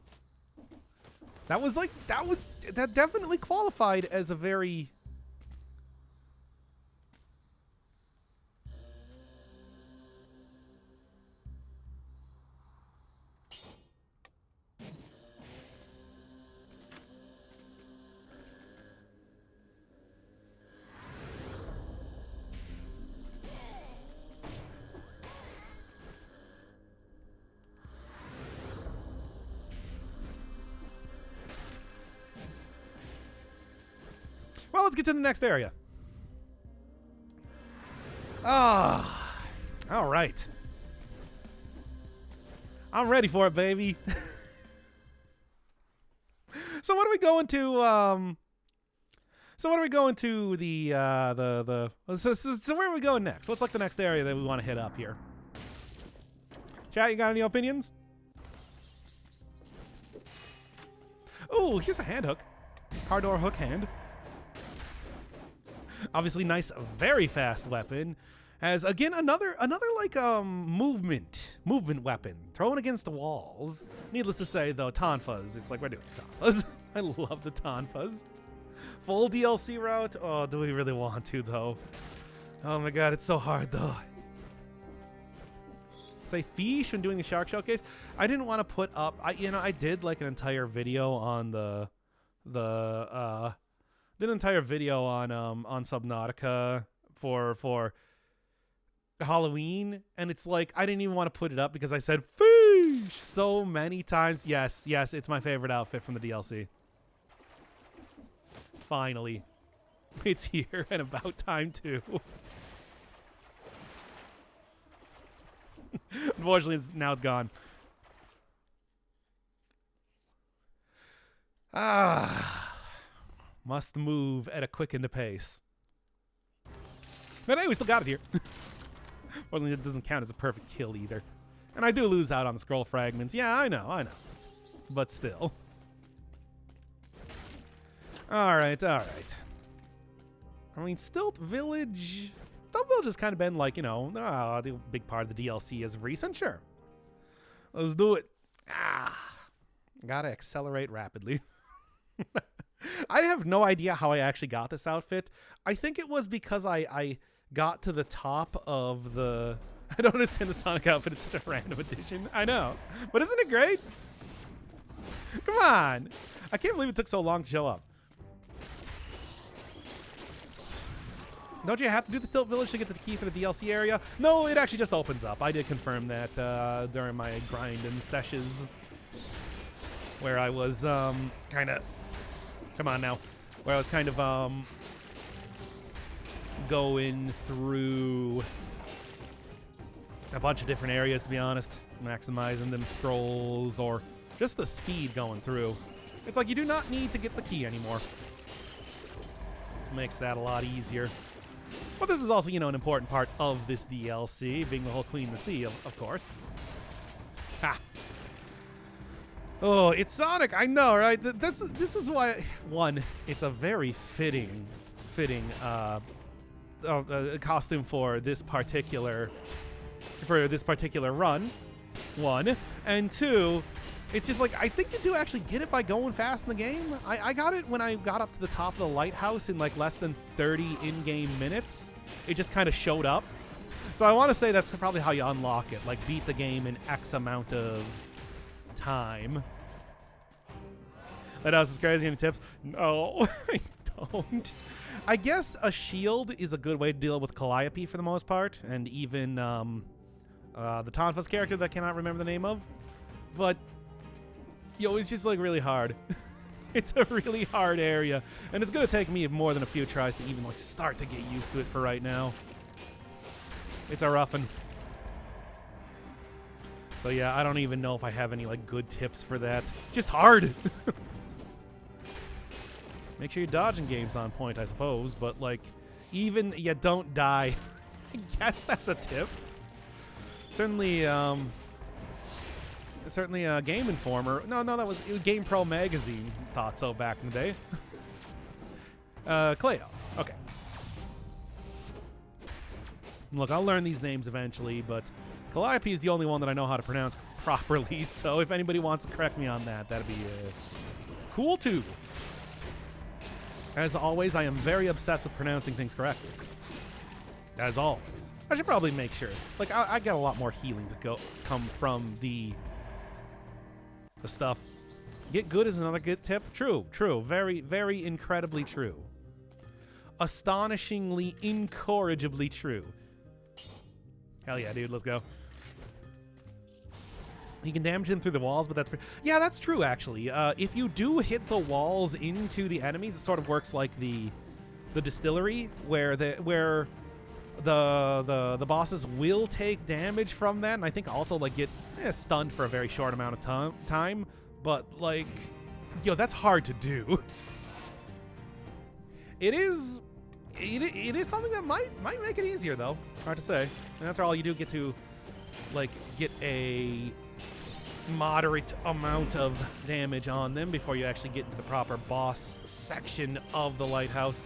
That definitely qualified as a very... Well, let's get to the next area. All right. I'm ready for it, baby. So what are we going to? So what are we going to So where are we going next? What's like the next area that we want to hit up here? Chat, you got any opinions? Oh, here's the hand hook. Car door hook hand. Obviously, nice, very fast weapon. Has again another like movement weapon thrown against the walls. Needless to say, though, Tonfas. It's like we're doing Tonfas. I love the Tonfas. Full DLC route. Oh, do we really want to though? Oh my God, it's so hard though. Say fish when doing the shark showcase. I didn't want to put up. I did like an entire video on did an entire video on Subnautica for Halloween, and it's like I didn't even want to put it up because I said fish so many times. Yes, it's my favorite outfit from the DLC. Finally, it's here and about time too. Unfortunately, now it's gone. Must move at a quickened pace. But hey, we still got it here. Fortunately, it doesn't count as a perfect kill either. And I do lose out on the scroll fragments. Yeah, I know. But still. Alright. I mean, Stilt Village has kind of been like, you know, the big part of the DLC as of recent. Sure. Let's do it. Gotta accelerate rapidly. I have no idea how I actually got this outfit. I think it was because I got to the top of the... I don't understand the Sonic outfit. It's such a random addition. I know. But isn't it great? Come on. I can't believe it took so long to show up. Don't you have to do the Stilt Village to get the key for the DLC area? No, it actually just opens up. I did confirm that during my grinding sessions. Where I was kind of... Come on now. Where I was kind of going through a bunch of different areas, to be honest. Maximizing them scrolls or just the speed going through. It's like you do not need to get the key anymore. Makes that a lot easier. But this is also, you know, an important part of this DLC, being the whole Clean the Sea, of course. Ha! Oh, it's Sonic, I know, right? This is why, one, it's a very fitting costume for this particular run, one. And two, it's just like, I think you do actually get it by going fast in the game. I got it when I got up to the top of the lighthouse in like less than 30 in-game minutes. It just kind of showed up. So I want to say that's probably how you unlock it. Like, beat the game in X amount of time. Lighthouse is crazy. Any tips? No, I don't. I guess a shield is a good way to deal with Calliope for the most part. And even the Tonfas character that I cannot remember the name of. But... Yo, it's just like really hard. It's a really hard area, and it's gonna take me more than a few tries to even like start to get used to it for right now. It's a rough one. So yeah, I don't even know if I have any like good tips for that. It's just hard. Make sure your dodging game's on point, I suppose, but like even you don't die. I guess that's a tip. Certainly Game Informer. No, that was Game Pro Magazine thought so back in the day. Cleo. Okay. Look, I'll learn these names eventually, but Calliope is the only one that I know how to pronounce properly, so if anybody wants to correct me on that, that'd be cool too. As always, I am very obsessed with pronouncing things correctly. As always. I should probably make sure. Like, I get a lot more healing to come from the stuff. Get good is another good tip. True. Very, very incredibly true. Astonishingly, incorrigibly true. Hell yeah, dude. Let's go. You can damage them through the walls, but yeah, that's true, actually. If you do hit the walls into the enemies, it sort of works like the distillery, where the bosses will take damage from that, and I think also like get stunned for a very short amount of time. But like, yo, that's hard to do. It is something that might make it easier though. Hard to say. And after all, you do get to like get a moderate amount of damage on them before you actually get into the proper boss section of the lighthouse.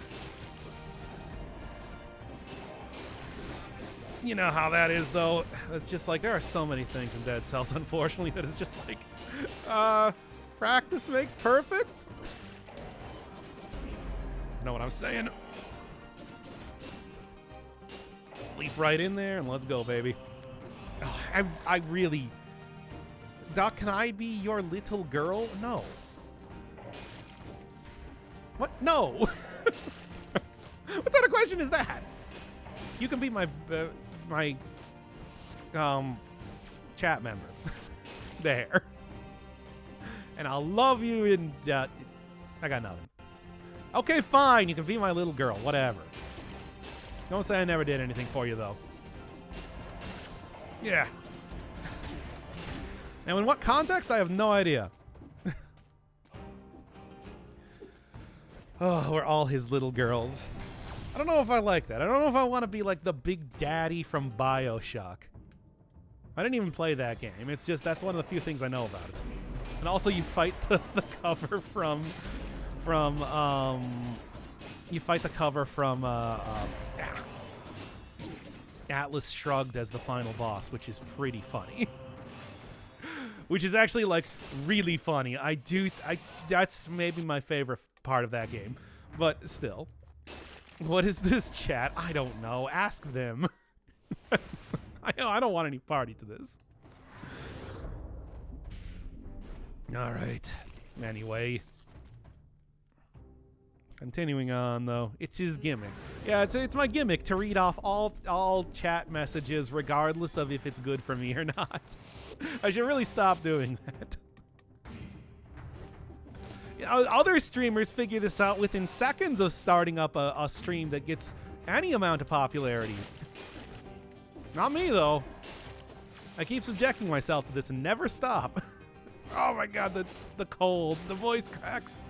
You know how that is, though. It's just like, there are so many things in Dead Cells, unfortunately, that it's just like, practice makes perfect. You know what I'm saying? Leap right in there, and let's go, baby. Oh, I really... Doc, can I be your little girl? No. What? No! What sort of question is that? You can be my chat member. There. And I'll love you and I got nothing. Okay, fine. You can be my little girl. Whatever. Don't say I never did anything for you, though. Yeah. Now, in what context? I have no idea. Oh, we're all his little girls. I don't know if I like that. I don't know if I want to be like the big daddy from BioShock. I didn't even play that game. It's just, that's one of the few things I know about it. And also you fight the cover from Atlas Shrugged as the final boss, which is pretty funny. Which is actually like really funny. That's maybe my favorite part of that game. But still. What is this chat? I don't know. Ask them. I don't want any party to this. All right. Anyway. Continuing on, though. It's his gimmick. Yeah, it's my gimmick to read off all chat messages regardless of if it's good for me or not. I should really stop doing that. Other streamers figure this out within seconds of starting up a stream that gets any amount of popularity. Not me, though. I keep subjecting myself to this and never stop. Oh my god, the cold, the voice cracks.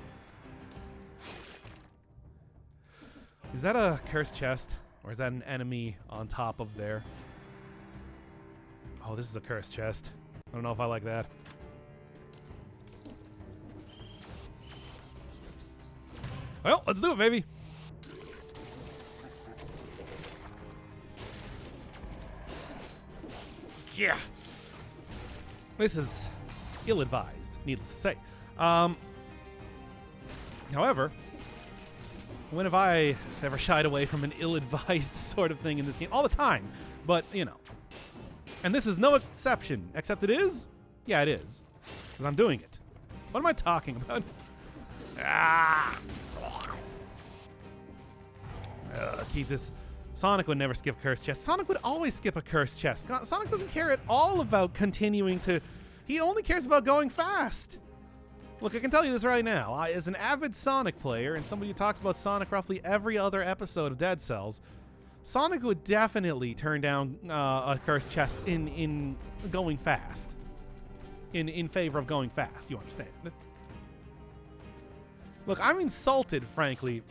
Is that a cursed chest? Or is that an enemy on top of there? Oh, this is a cursed chest. I don't know if I like that. Well, let's do it, baby. Yeah. This is ill-advised, needless to say. However, when have I ever shied away from an ill-advised sort of thing in this game? All the time. But, you know. And this is no exception. Except it is? Yeah, it is. Because I'm doing it. What am I talking about? Keep this. Sonic would never skip cursed chest. Sonic would always skip a cursed chest. Sonic doesn't care at all about continuing to... He only cares about going fast. Look, I can tell you this right now. As an avid Sonic player and somebody who talks about Sonic roughly every other episode of Dead Cells, Sonic would definitely turn down a cursed chest in going fast. In favor of going fast, you understand? Look, I'm insulted, frankly.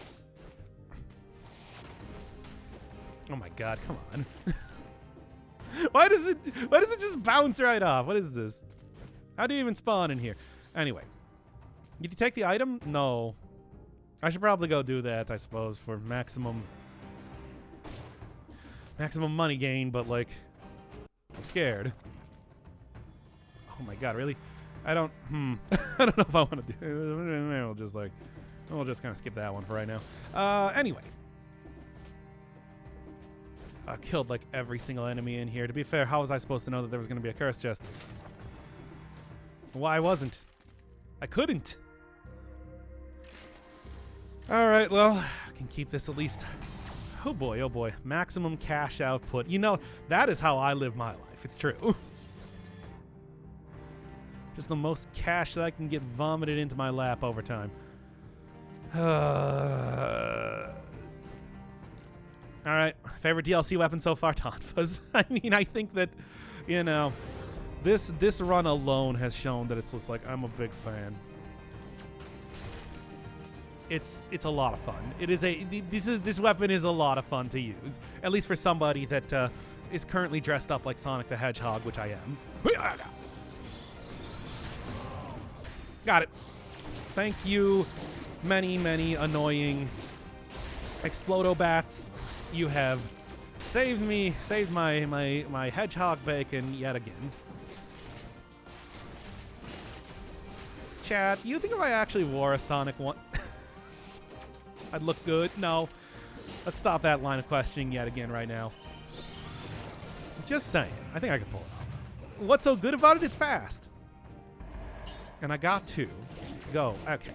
Oh my god, come on. Why does it just bounce right off? What is this? How do you even spawn in here? Anyway. Did you take the item? No. I should probably go do that, I suppose, for maximum money gain, but like I'm scared. Oh my god, really? I don't I don't know if I want to do we'll just kind of skip that one for right now. Anyway. I killed like every single enemy in here. To be fair, how was I supposed to know that there was going to be a curse chest? Well, I wasn't. I couldn't. Alright, well, I can keep this at least. Oh boy, maximum cash output. You know, that is how I live my life. It's true. Just the most cash that I can get vomited into my lap over time. Alright, favorite DLC weapon so far? Tonfas. I mean, I think that, you know, this run alone has shown that it's just like, I'm a big fan. It's a lot of fun. This weapon is a lot of fun to use. At least for somebody that is currently dressed up like Sonic the Hedgehog, which I am. Got it. Thank you, many annoying Explodo-Bats. You have saved me, saved my hedgehog bacon yet again. Chat, you think if I actually wore a Sonic one, I'd look good? No. Let's stop that line of questioning yet again right now. Just saying. I think I can pull it off. What's so good about it? It's fast. And I got to go. Okay.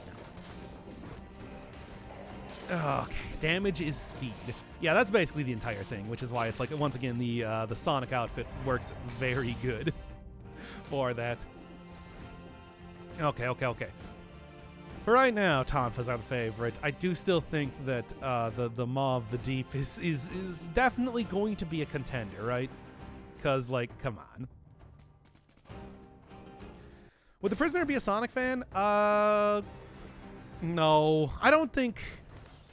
Okay. Damage is speed. Yeah, that's basically the entire thing, which is why it's like, once again, the Sonic outfit works very good for that. Okay. For right now, Tonfas are the favorite. I do still think that the Maw of the Deep is definitely going to be a contender, right? Because, like, come on. Would the Prisoner be a Sonic fan? No, I don't think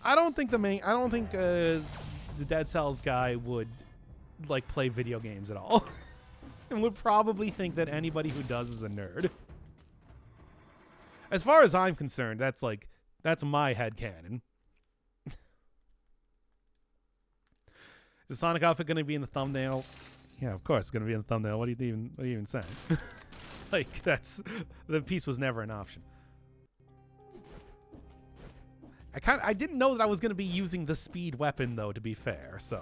the Dead Cells guy would like play video games at all. And would probably think that anybody who does is a nerd. As far as I'm concerned, that's my headcanon. Is Sonic outfit going to be in the thumbnail? Yeah, of course it's going to be in the thumbnail. What are you even saying? Like, the piece was never an option. I didn't know that I was going to be using the speed weapon though, to be fair, so.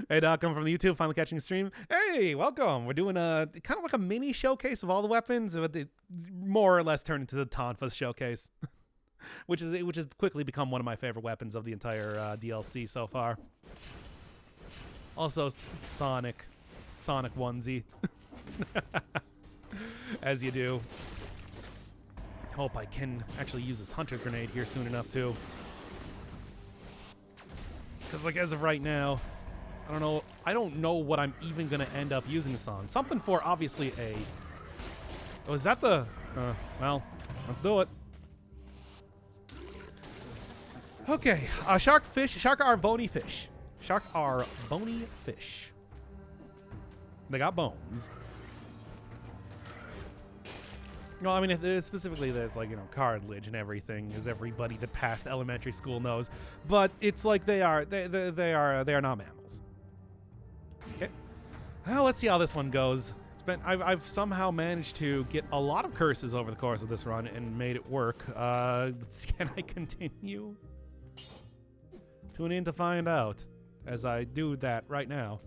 Hey, Doc, I'm from the YouTube, finally catching a stream. Hey, welcome. We're doing a kind of like a mini showcase of all the weapons, but it more or less turned into the Tonfas Showcase, which has quickly become one of my favorite weapons of the entire DLC so far. Also, Sonic onesie, as you do. Hope I can actually use this hunter's grenade here soon enough too, because like as of right now, I don't know what I'm even gonna end up using this on. Something for obviously a. Oh, is that the? Well, let's do it. Okay, shark are bony fish. Shark are bony fish. They got bones. Well, I mean, specifically, there's like, cartilage and everything, as everybody that passed elementary school knows. But it's like they are not mammals. Okay. Well, let's see how this one goes. I've somehow managed to get a lot of curses over the course of this run and made it work. Can I continue? Tune in to find out as I do that right now.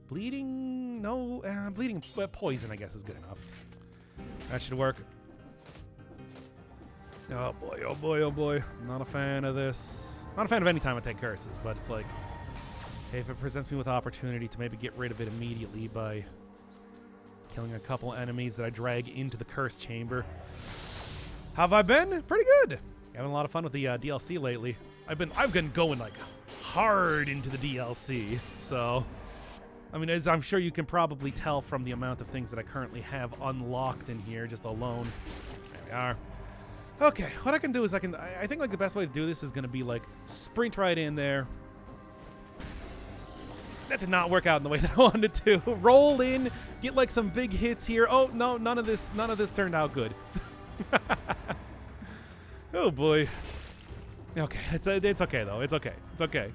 Bleeding? No, bleeding. Poison, I guess, is good enough. That should work. Oh boy, oh boy, oh boy. Not a fan of this. Not a fan of any time I take curses, but it's like, hey, if it presents me with opportunity to maybe get rid of it immediately by killing a couple enemies that I drag into the curse chamber. How have I been? Pretty good. Having a lot of fun with the DLC lately. I've been going like hard into the DLC, so I mean, as I'm sure you can probably tell from the amount of things that I currently have unlocked in here just alone. There we are. Okay, what I can do is I think like the best way to do this is going to be like sprint right in there. That did not work out in the way that I wanted to. Roll in, get like some big hits here. Oh no, none of this turned out good. Oh boy. Okay, it's okay though. It's okay. It's okay.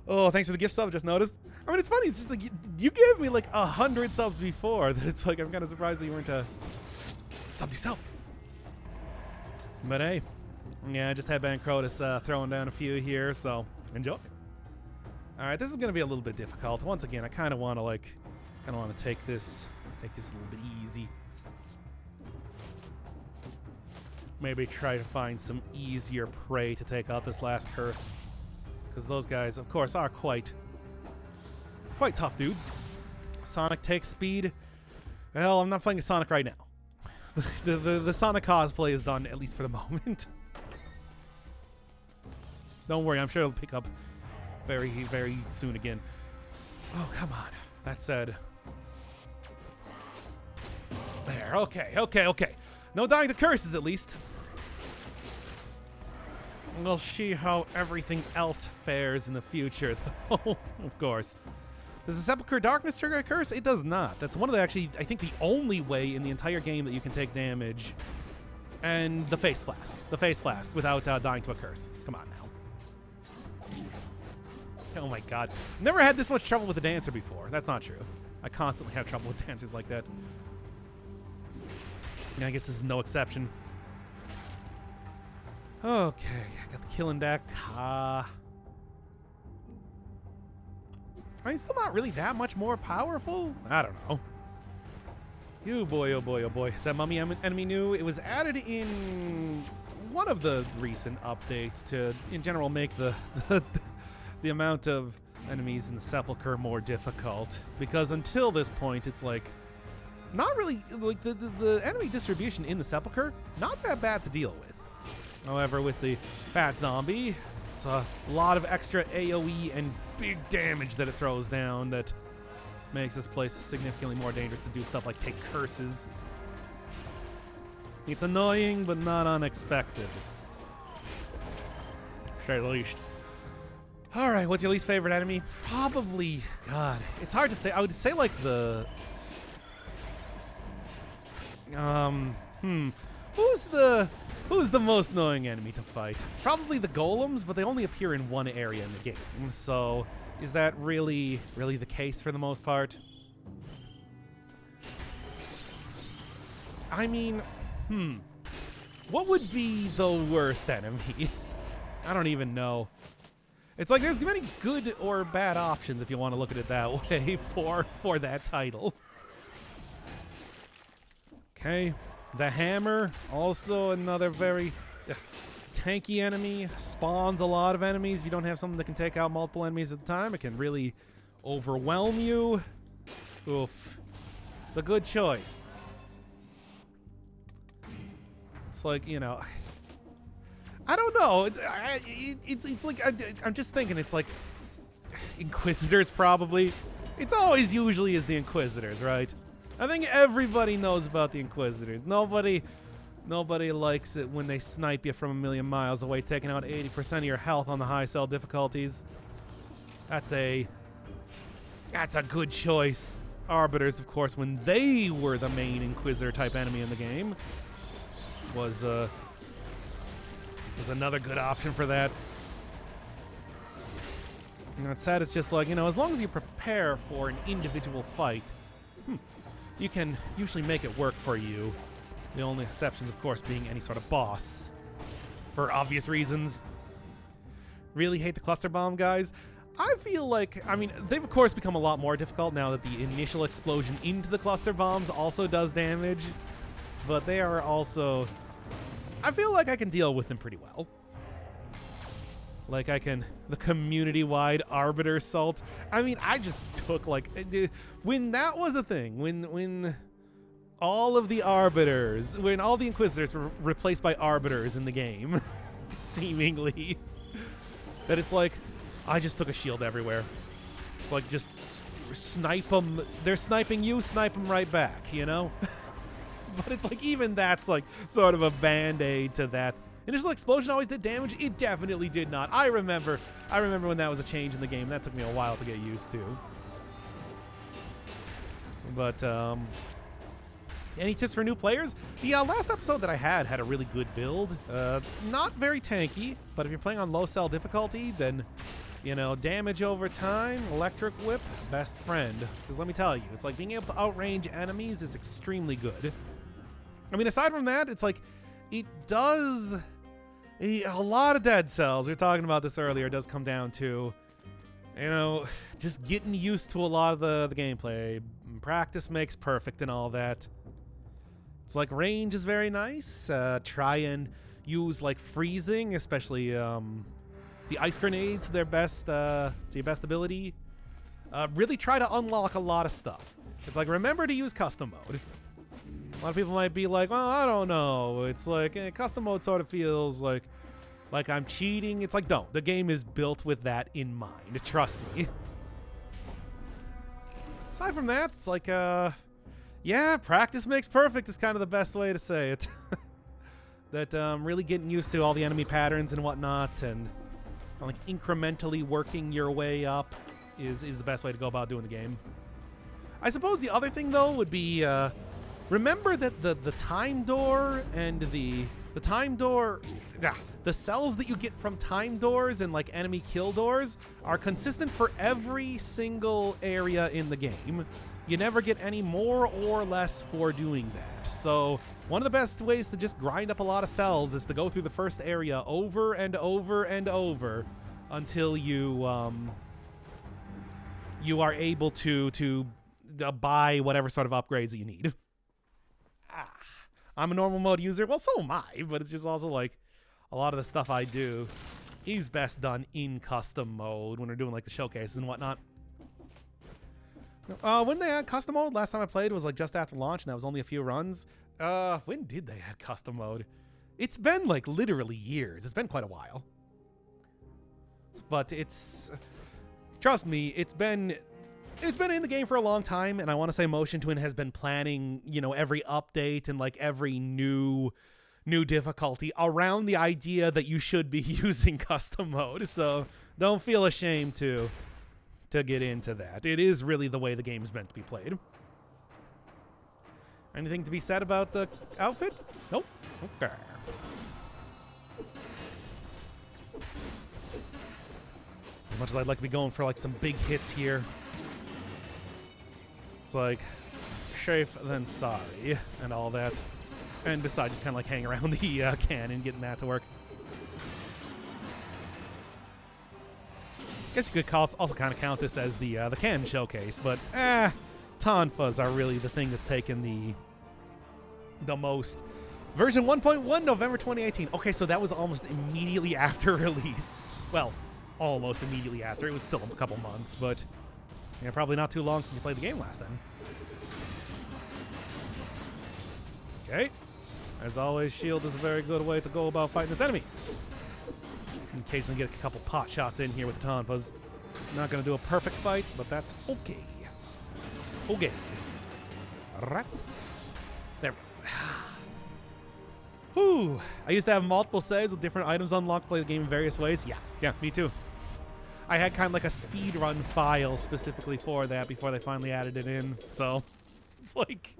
Oh, thanks for the gift sub. Just noticed. I mean, it's funny. It's just like you gave me like 100 subs before. That it's like I'm kind of surprised that you weren't subbed yourself. But hey, yeah, I just had Bankrotus throwing down a few here, so enjoy. All right, this is gonna be a little bit difficult. Once again, I kind of want to take this a little bit easy. Maybe try to find some easier prey to take out this last curse, because those guys, of course, are quite tough dudes. Sonic takes speed. Well, I'm not playing as Sonic right now. The Sonic cosplay is done, at least for the moment. Don't worry, I'm sure it'll pick up very, very soon again. Oh, come on. That said, there. Okay. No dying to curses, at least. We'll see how everything else fares in the future, though. Of course. Does the Sepulchre Darkness trigger a curse? It does not. That's one of the, actually, I think the only way in the entire game that you can take damage. And the Face Flask. The Face Flask without dying to a curse. Come on now. Oh my god. Never had this much trouble with a dancer before. That's not true. I constantly have trouble with dancers like that. Yeah, I guess this is no exception. Okay, I got the killing deck. I mean, still not really that much more powerful. I don't know. Oh boy, oh boy, oh boy. Is that mummy enemy new? It was added in one of the recent updates to, in general, make the amount of enemies in the Sepulchre more difficult. Because until this point, it's like, not really, like the enemy distribution in the Sepulchre, not that bad to deal with. However, with the fat zombie, it's a lot of extra AoE and big damage that it throws down that makes this place significantly more dangerous to do stuff like take curses. It's annoying, but not unexpected. Say the least. All right, what's your least favorite enemy? Probably, God, it's hard to say. I would say like the, who's the most annoying enemy to fight? Probably the golems, but they only appear in one area in the game. So, is that really the case for the most part? I mean, what would be the worst enemy? I don't even know. It's like there's many good or bad options if you want to look at it that way for that title. Okay, the hammer, also another very tanky enemy. Spawns a lot of enemies. If you don't have something that can take out multiple enemies at a time, it can really overwhelm you. Oof. It's a good choice. It's like, you know, I don't know. It's like, I'm just thinking, it's like Inquisitors probably. It's always usually is the Inquisitors, right? I think everybody knows about the Inquisitors. Nobody likes it when they snipe you from a million miles away, taking out 80% of your health on the high cell difficulties. That's a good choice. Arbiters, of course, when they were the main Inquisitor type enemy in the game, was another good option for that. You know, it's sad. It's just like, you know, as long as you prepare for an individual fight, you can usually make it work for you. The only exceptions, of course, being any sort of boss, for obvious reasons. Really hate the cluster bomb guys. I feel like, I mean, they've of course become a lot more difficult now that the initial explosion into the cluster bombs also does damage, but they are also, I feel like I can deal with them pretty well. Like I can, the community-wide Arbiter Assault. I mean, I just took like, when that was a thing, when all of the Arbiters, when all the Inquisitors were replaced by Arbiters in the game, seemingly, that it's like, I just took a shield everywhere. It's like, just snipe them. They're sniping you, snipe them right back, you know? But it's like, even that's like sort of a band-aid to that. Initial explosion always did damage? It definitely did not. I remember when that was a change in the game. That took me a while to get used to. But, any tips for new players? The last episode that I had a really good build. Not very tanky, but if you're playing on low cell difficulty, then, you know, damage over time, electric whip, best friend. Because let me tell you, it's like being able to outrange enemies is extremely good. I mean, aside from that, it's like, it does a lot of dead cells. We were talking about this earlier. It does come down to, you know, just getting used to a lot of the gameplay. Practice makes perfect and all that. It's like range is very nice. Try and use like freezing, especially the ice grenades to their best, to your best ability. Really try to unlock a lot of stuff. It's like, remember to use custom mode. A lot of people might be like, well, I don't know. It's like, custom mode sort of feels like I'm cheating. It's like, don't. The game is built with that in mind. Trust me. Aside from that, it's like, yeah, practice makes perfect is kind of the best way to say it. That really getting used to all the enemy patterns and whatnot, and like incrementally working your way up is the best way to go about doing the game. I suppose the other thing though would be, remember that the time door and the time door, the cells that you get from time doors and like enemy kill doors are consistent for every single area in the game. You never get any more or less for doing that. So one of the best ways to just grind up a lot of cells is to go through the first area over and over and over until you you are able to buy whatever sort of upgrades that you need. I'm a normal mode user. Well, so am I, but it's just also like a lot of the stuff I do is best done in custom mode when we're doing like the showcases and whatnot. When they had custom mode, last time I played was like just after launch, and that was only a few runs. When did they add custom mode? It's been like literally years. It's been quite a while. But it's, trust me, it's been it's been in the game for a long time, and I want to say Motion Twin has been planning, every update and like every new difficulty around the idea that you should be using custom mode. So don't feel ashamed to get into that. It is really the way the game's meant to be played. Anything to be said about the outfit? Nope. Okay. As much as I'd like to be going for like some big hits here, it's like safe then sorry and all that. And besides, just kind of like hang around the cannon, getting that to work. Guess you could also kind of count this as the cannon showcase, but Tonfas are really the thing that's taken the most. Version 1.1, November 2018. Okay, so that was almost immediately after release. Well, almost immediately after. It was still a couple months, but yeah, probably not too long since you played the game last then. Okay. As always, shield is a very good way to go about fighting this enemy. Can occasionally get a couple pot shots in here with the Tonfas. Not going to do a perfect fight, but that's okay. Okay. Alright. There we go. Whew. I used to have multiple saves with different items unlocked to play the game in various ways. Yeah, me too. I had kind of like a speedrun file specifically for that before they finally added it in. So it's like,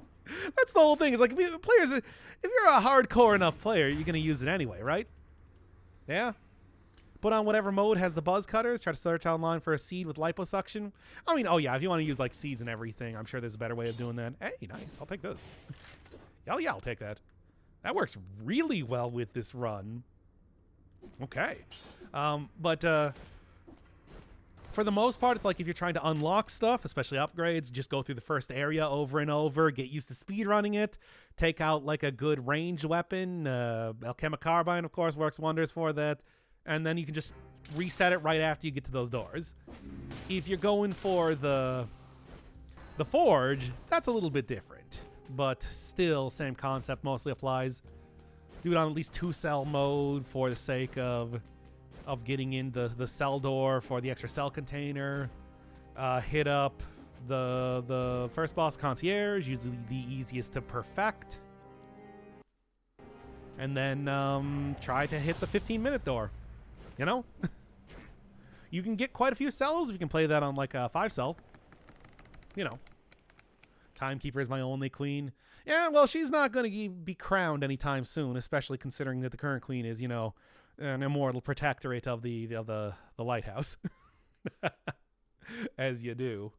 that's the whole thing. It's like, players, if you're a hardcore enough player, you're going to use it anyway, right? Yeah. Put on whatever mode has the buzz cutters. Try to search online for a seed with liposuction. I mean, oh yeah, if you want to use like seeds and everything, I'm sure there's a better way of doing that. Hey, nice. I'll take this. Hell yeah, I'll take that. That works really well with this run. Okay. But for the most part, it's like if you're trying to unlock stuff, especially upgrades, just go through the first area over and over, get used to speedrunning it, take out like a good ranged weapon. Alchemic Carbine, of course, works wonders for that. And then you can just reset it right after you get to those doors. If you're going for the Forge, that's a little bit different. But still, same concept mostly applies. Do it on at least 2-cell mode for the sake of getting in the cell door for the extra cell container. Hit up the first boss, Concierge, usually the easiest to perfect. And then try to hit the 15-minute door. You know? You can get quite a few cells if you can play that on like a 5-cell. You know. Timekeeper is my only queen. Yeah, well, she's not going to be crowned anytime soon, especially considering that the current queen is, an immortal protectorate of the lighthouse. As you do.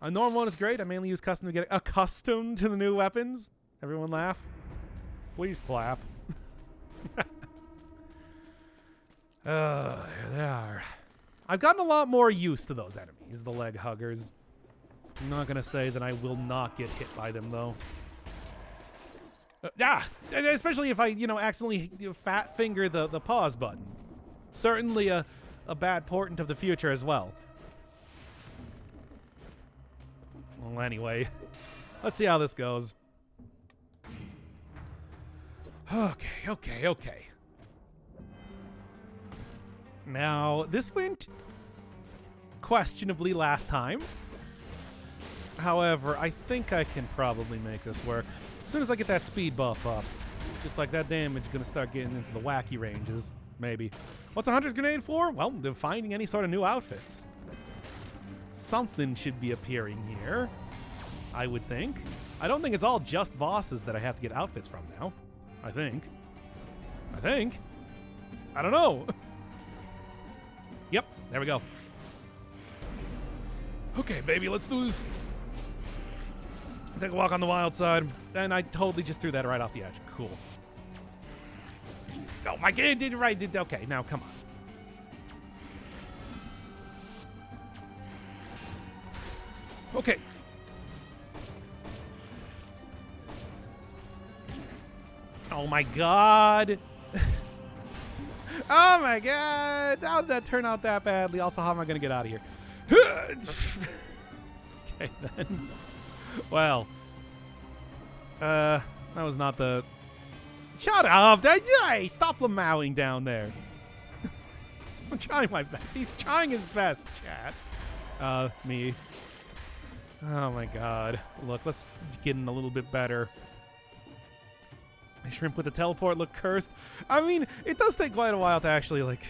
A normal one is great. I mainly use custom to get accustomed to the new weapons. Everyone laugh. Please clap. There they are. I've gotten a lot more used to those enemies, the leg huggers. I'm not going to say that I will not get hit by them, though. Especially if I, accidentally fat finger the pause button. Certainly a bad portent of the future as well. Well, anyway, let's see how this goes. Okay. Now, this went questionably last time. However, I think I can probably make this work. As soon as I get that speed buff up, just like that damage is going to start getting into the wacky ranges. Maybe. What's a Hunter's Grenade for? Well, finding any sort of new outfits. Something should be appearing here, I would think. I don't think it's all just bosses that I have to get outfits from now. I think. I don't know. Yep, there we go. Okay, baby, let's do this. Take a walk on the wild side. And I totally just threw that right off the edge. Cool. Oh, my game did it right. Okay, now come on. Okay. Oh, my God. Oh, my God. How did that turn out that badly? Also, how am I going to get out of here? Okay, then. Well, that was not the... Shut up! Hey, stop lamowing down there. I'm trying my best. He's trying his best, chat. Me. Oh my god. Look, let's get in a little bit better. The shrimp with the teleport look cursed. I mean, it does take quite a while to actually, like,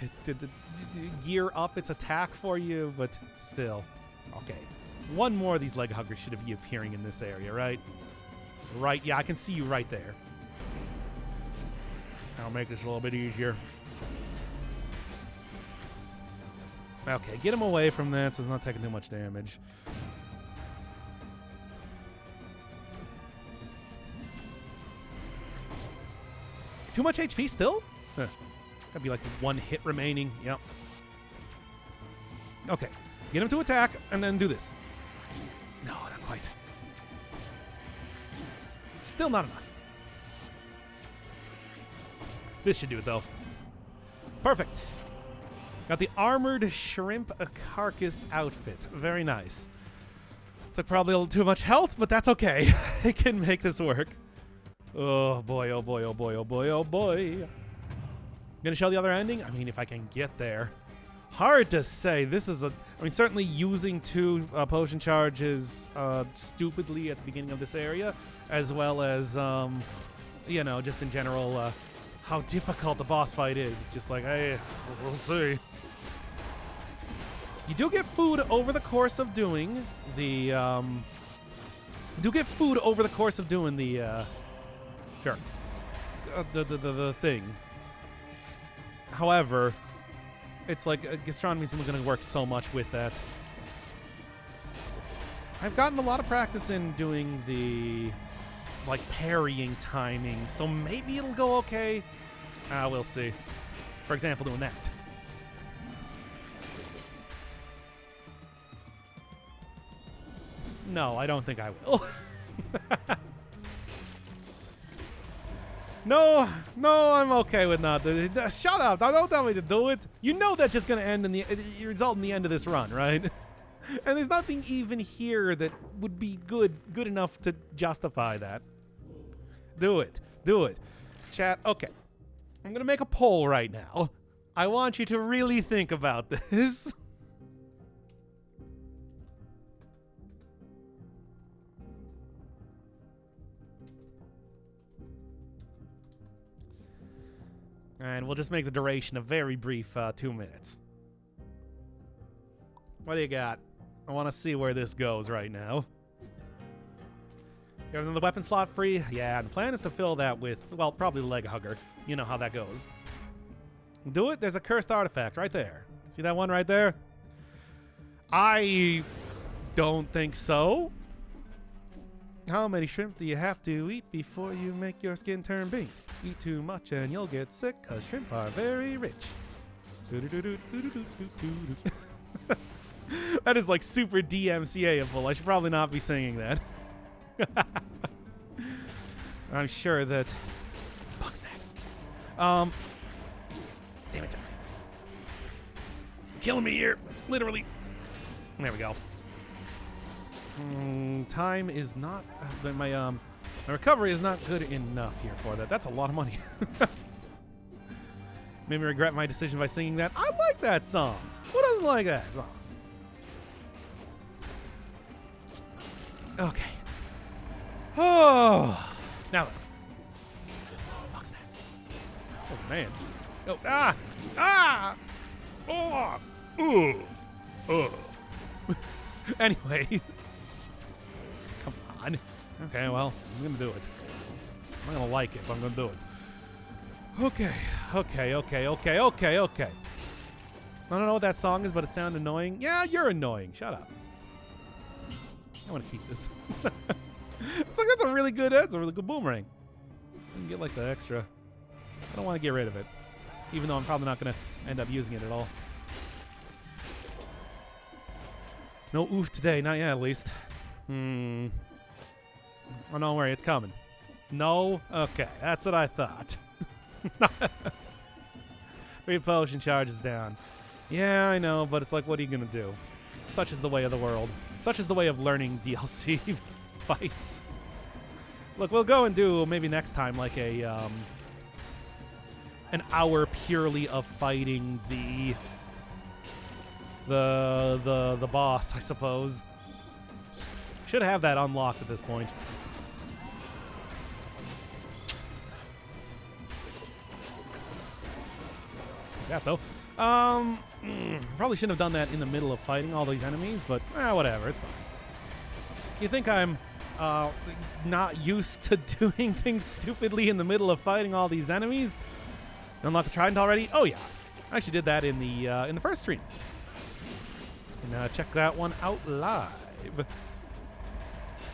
gear up its attack for you, but still. Okay. One more of these leg huggers should be appearing in this area, right? Right, yeah, I can see you right there. I'll make this a little bit easier. Okay, get him away from that so he's not taking too much damage. Too much HP still? Huh. Gotta be like 1 hit remaining. Yep. Okay. Get him to attack and then do this. No, not quite. Still not enough. This should do it though. Perfect. Got the armored shrimp carcass outfit. Very nice. Took probably a little too much health, but that's okay. I can make this work. Oh boy, oh boy, oh boy, oh boy, oh boy. Gonna show the other ending? I mean, if I can get there. Hard to say. This is a... I mean, certainly using 2 potion charges stupidly at the beginning of this area, as well as, you know, just in general, how difficult the boss fight is. It's just like, hey, we'll see. You do get food over the course of doing the, sure. The thing. However, it's like gastronomy isn't going to work so much with that. I've gotten a lot of practice in doing the like parrying timing, so maybe it'll go okay. We'll see. For example, doing that. No, I don't think I will. No, I'm okay with not doing it. Shut up. Don't tell me to do it. You know that's just going to end in the result in the end of this run, right? And there's nothing even here that would be good enough to justify that. Do it. Do it. Chat, okay. I'm going to make a poll right now. I want you to really think about this. And we'll just make the duration a very brief 2 minutes. What do you got? I want to see where this goes right now. You have the weapon slot free? Yeah, the plan is to fill that with, well, probably the leg hugger. You know how that goes. Do it. There's a cursed artifact right there. See that one right there? I don't think so. How many shrimp do you have to eat before you make your skin turn pink? Eat too much and you'll get sick, because shrimp are very rich. That is like super DMCA-able. I should probably not be singing that. I'm sure that... Bug snacks. Damn it. Killing me here. Literally. There we go. Time is not... my recovery is not good enough here for that. That's a lot of money. Made me regret my decision by singing that. I like that song. Who doesn't like that song? Okay. Oh. Now then. Bug snacks. Oh, man. Oh, ah! Ah! Oh! Ooh! Oh! Anyway. Come on. Okay, well, I'm going to do it. I'm not going to like it, but I'm going to do it. Okay. I don't know what that song is, but it sounded annoying. Yeah, you're annoying. Shut up. I want to keep this. It's like that's a really good boomerang. I can get like the extra. I don't want to get rid of it, even though I'm probably not going to end up using it at all. No oof today, not yet at least. Oh, don't worry, it's coming. No? Okay, that's what I thought. 3 potion charges down. Yeah, I know, but it's like, what are you going to do? Such is the way of the world. Such is the way of learning DLC fights. Look, we'll go and do maybe next time like a an hour purely of fighting the the boss, I suppose. Should have that unlocked at this point. That though. Probably shouldn't have done that in the middle of fighting all these enemies, but whatever, it's fine. You think I'm not used to doing things stupidly in the middle of fighting all these enemies? Unlock the trident already? Oh yeah, I actually did that in the first stream. And check that one out live.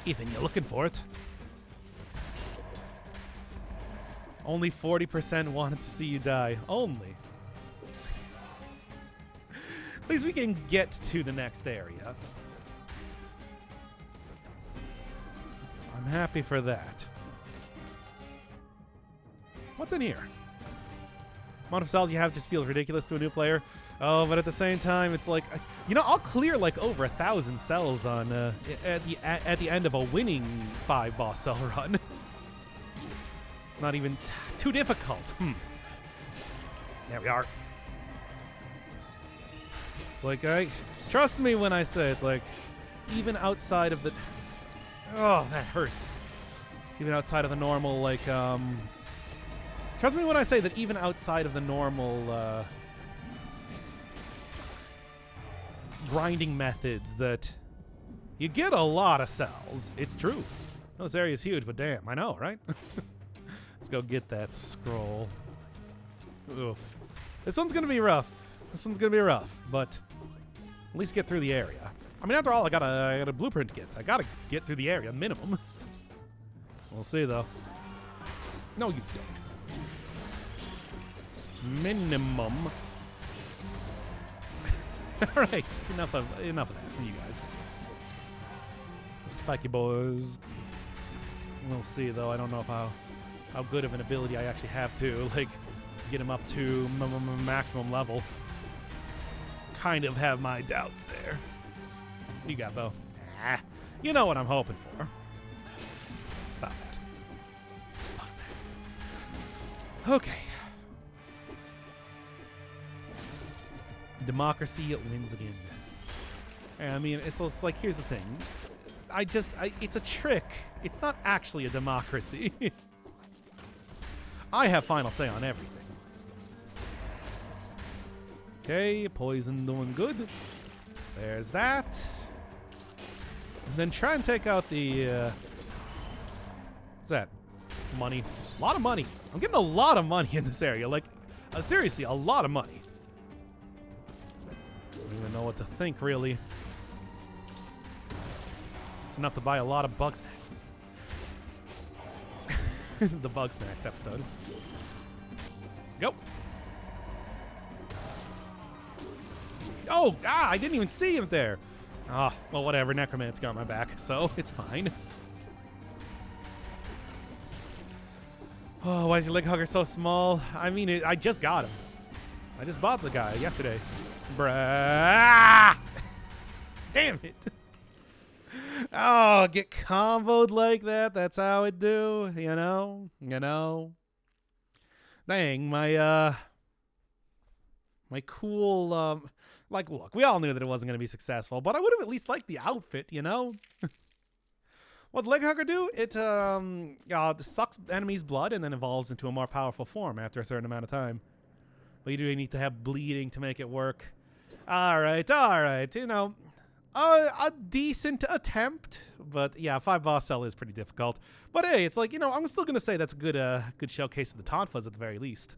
Ethan, you're looking for it. Only 40% wanted to see you die. Only. At least we can get to the next area. I'm happy for that. What's in here? Amount of cells you have just feels ridiculous to a new player. Oh, but at the same time, it's like, you know, I'll clear like over 1,000 cells on at the end of a winning 5 boss cell run. It's not even too difficult. There we are. It's like, trust me when I say it's like, even outside of the, oh, that hurts. Even outside of the normal, like, trust me when I say that even outside of the normal grinding methods that you get a lot of cells. It's true. This area's huge, but damn, I know, right? Let's go get that scroll. Oof. This one's gonna be rough. This one's gonna be rough, but at least get through the area. I mean, after all, I got a blueprint to get. I gotta get through the area, minimum. We'll see, though. No, you don't. Minimum. All right, enough of that for you guys. Spiky boys. We'll see, though. I don't know if how good of an ability I actually have to like get him up to maximum level. Kind of have my doubts there. You got though. You know what I'm hoping for. Stop that. Bugs next. Okay. Democracy wins again. I mean, it's like, here's the thing. It's a trick. It's not actually a democracy. I have final say on everything. Okay, poison doing good. There's that. And then try and take out the, what's that? Money. A lot of money. I'm getting a lot of money in this area. Like, seriously, a lot of money. I don't even know what to think, really. It's enough to buy a lot of bug snacks. The bug snacks episode. Go. Oh, I didn't even see him there. Ah, well, whatever. Necromancy got my back, so it's fine. Oh, why is your leg hugger so small? I mean, I just got him. I just bought the guy yesterday. Bruh. Damn it. Oh, get comboed like that. That's how it do. You know. Dang, my cool, like, look, we all knew that it wasn't going to be successful, but I would have at least liked the outfit, you know? What the leg hugger do? It sucks enemies' blood and then evolves into a more powerful form after a certain amount of time. But you do need to have bleeding to make it work. All right. You know, a decent attempt, but yeah, 5 boss cell is pretty difficult. But hey, it's like, you know, I'm still going to say that's a good showcase of the Tonfas at the very least.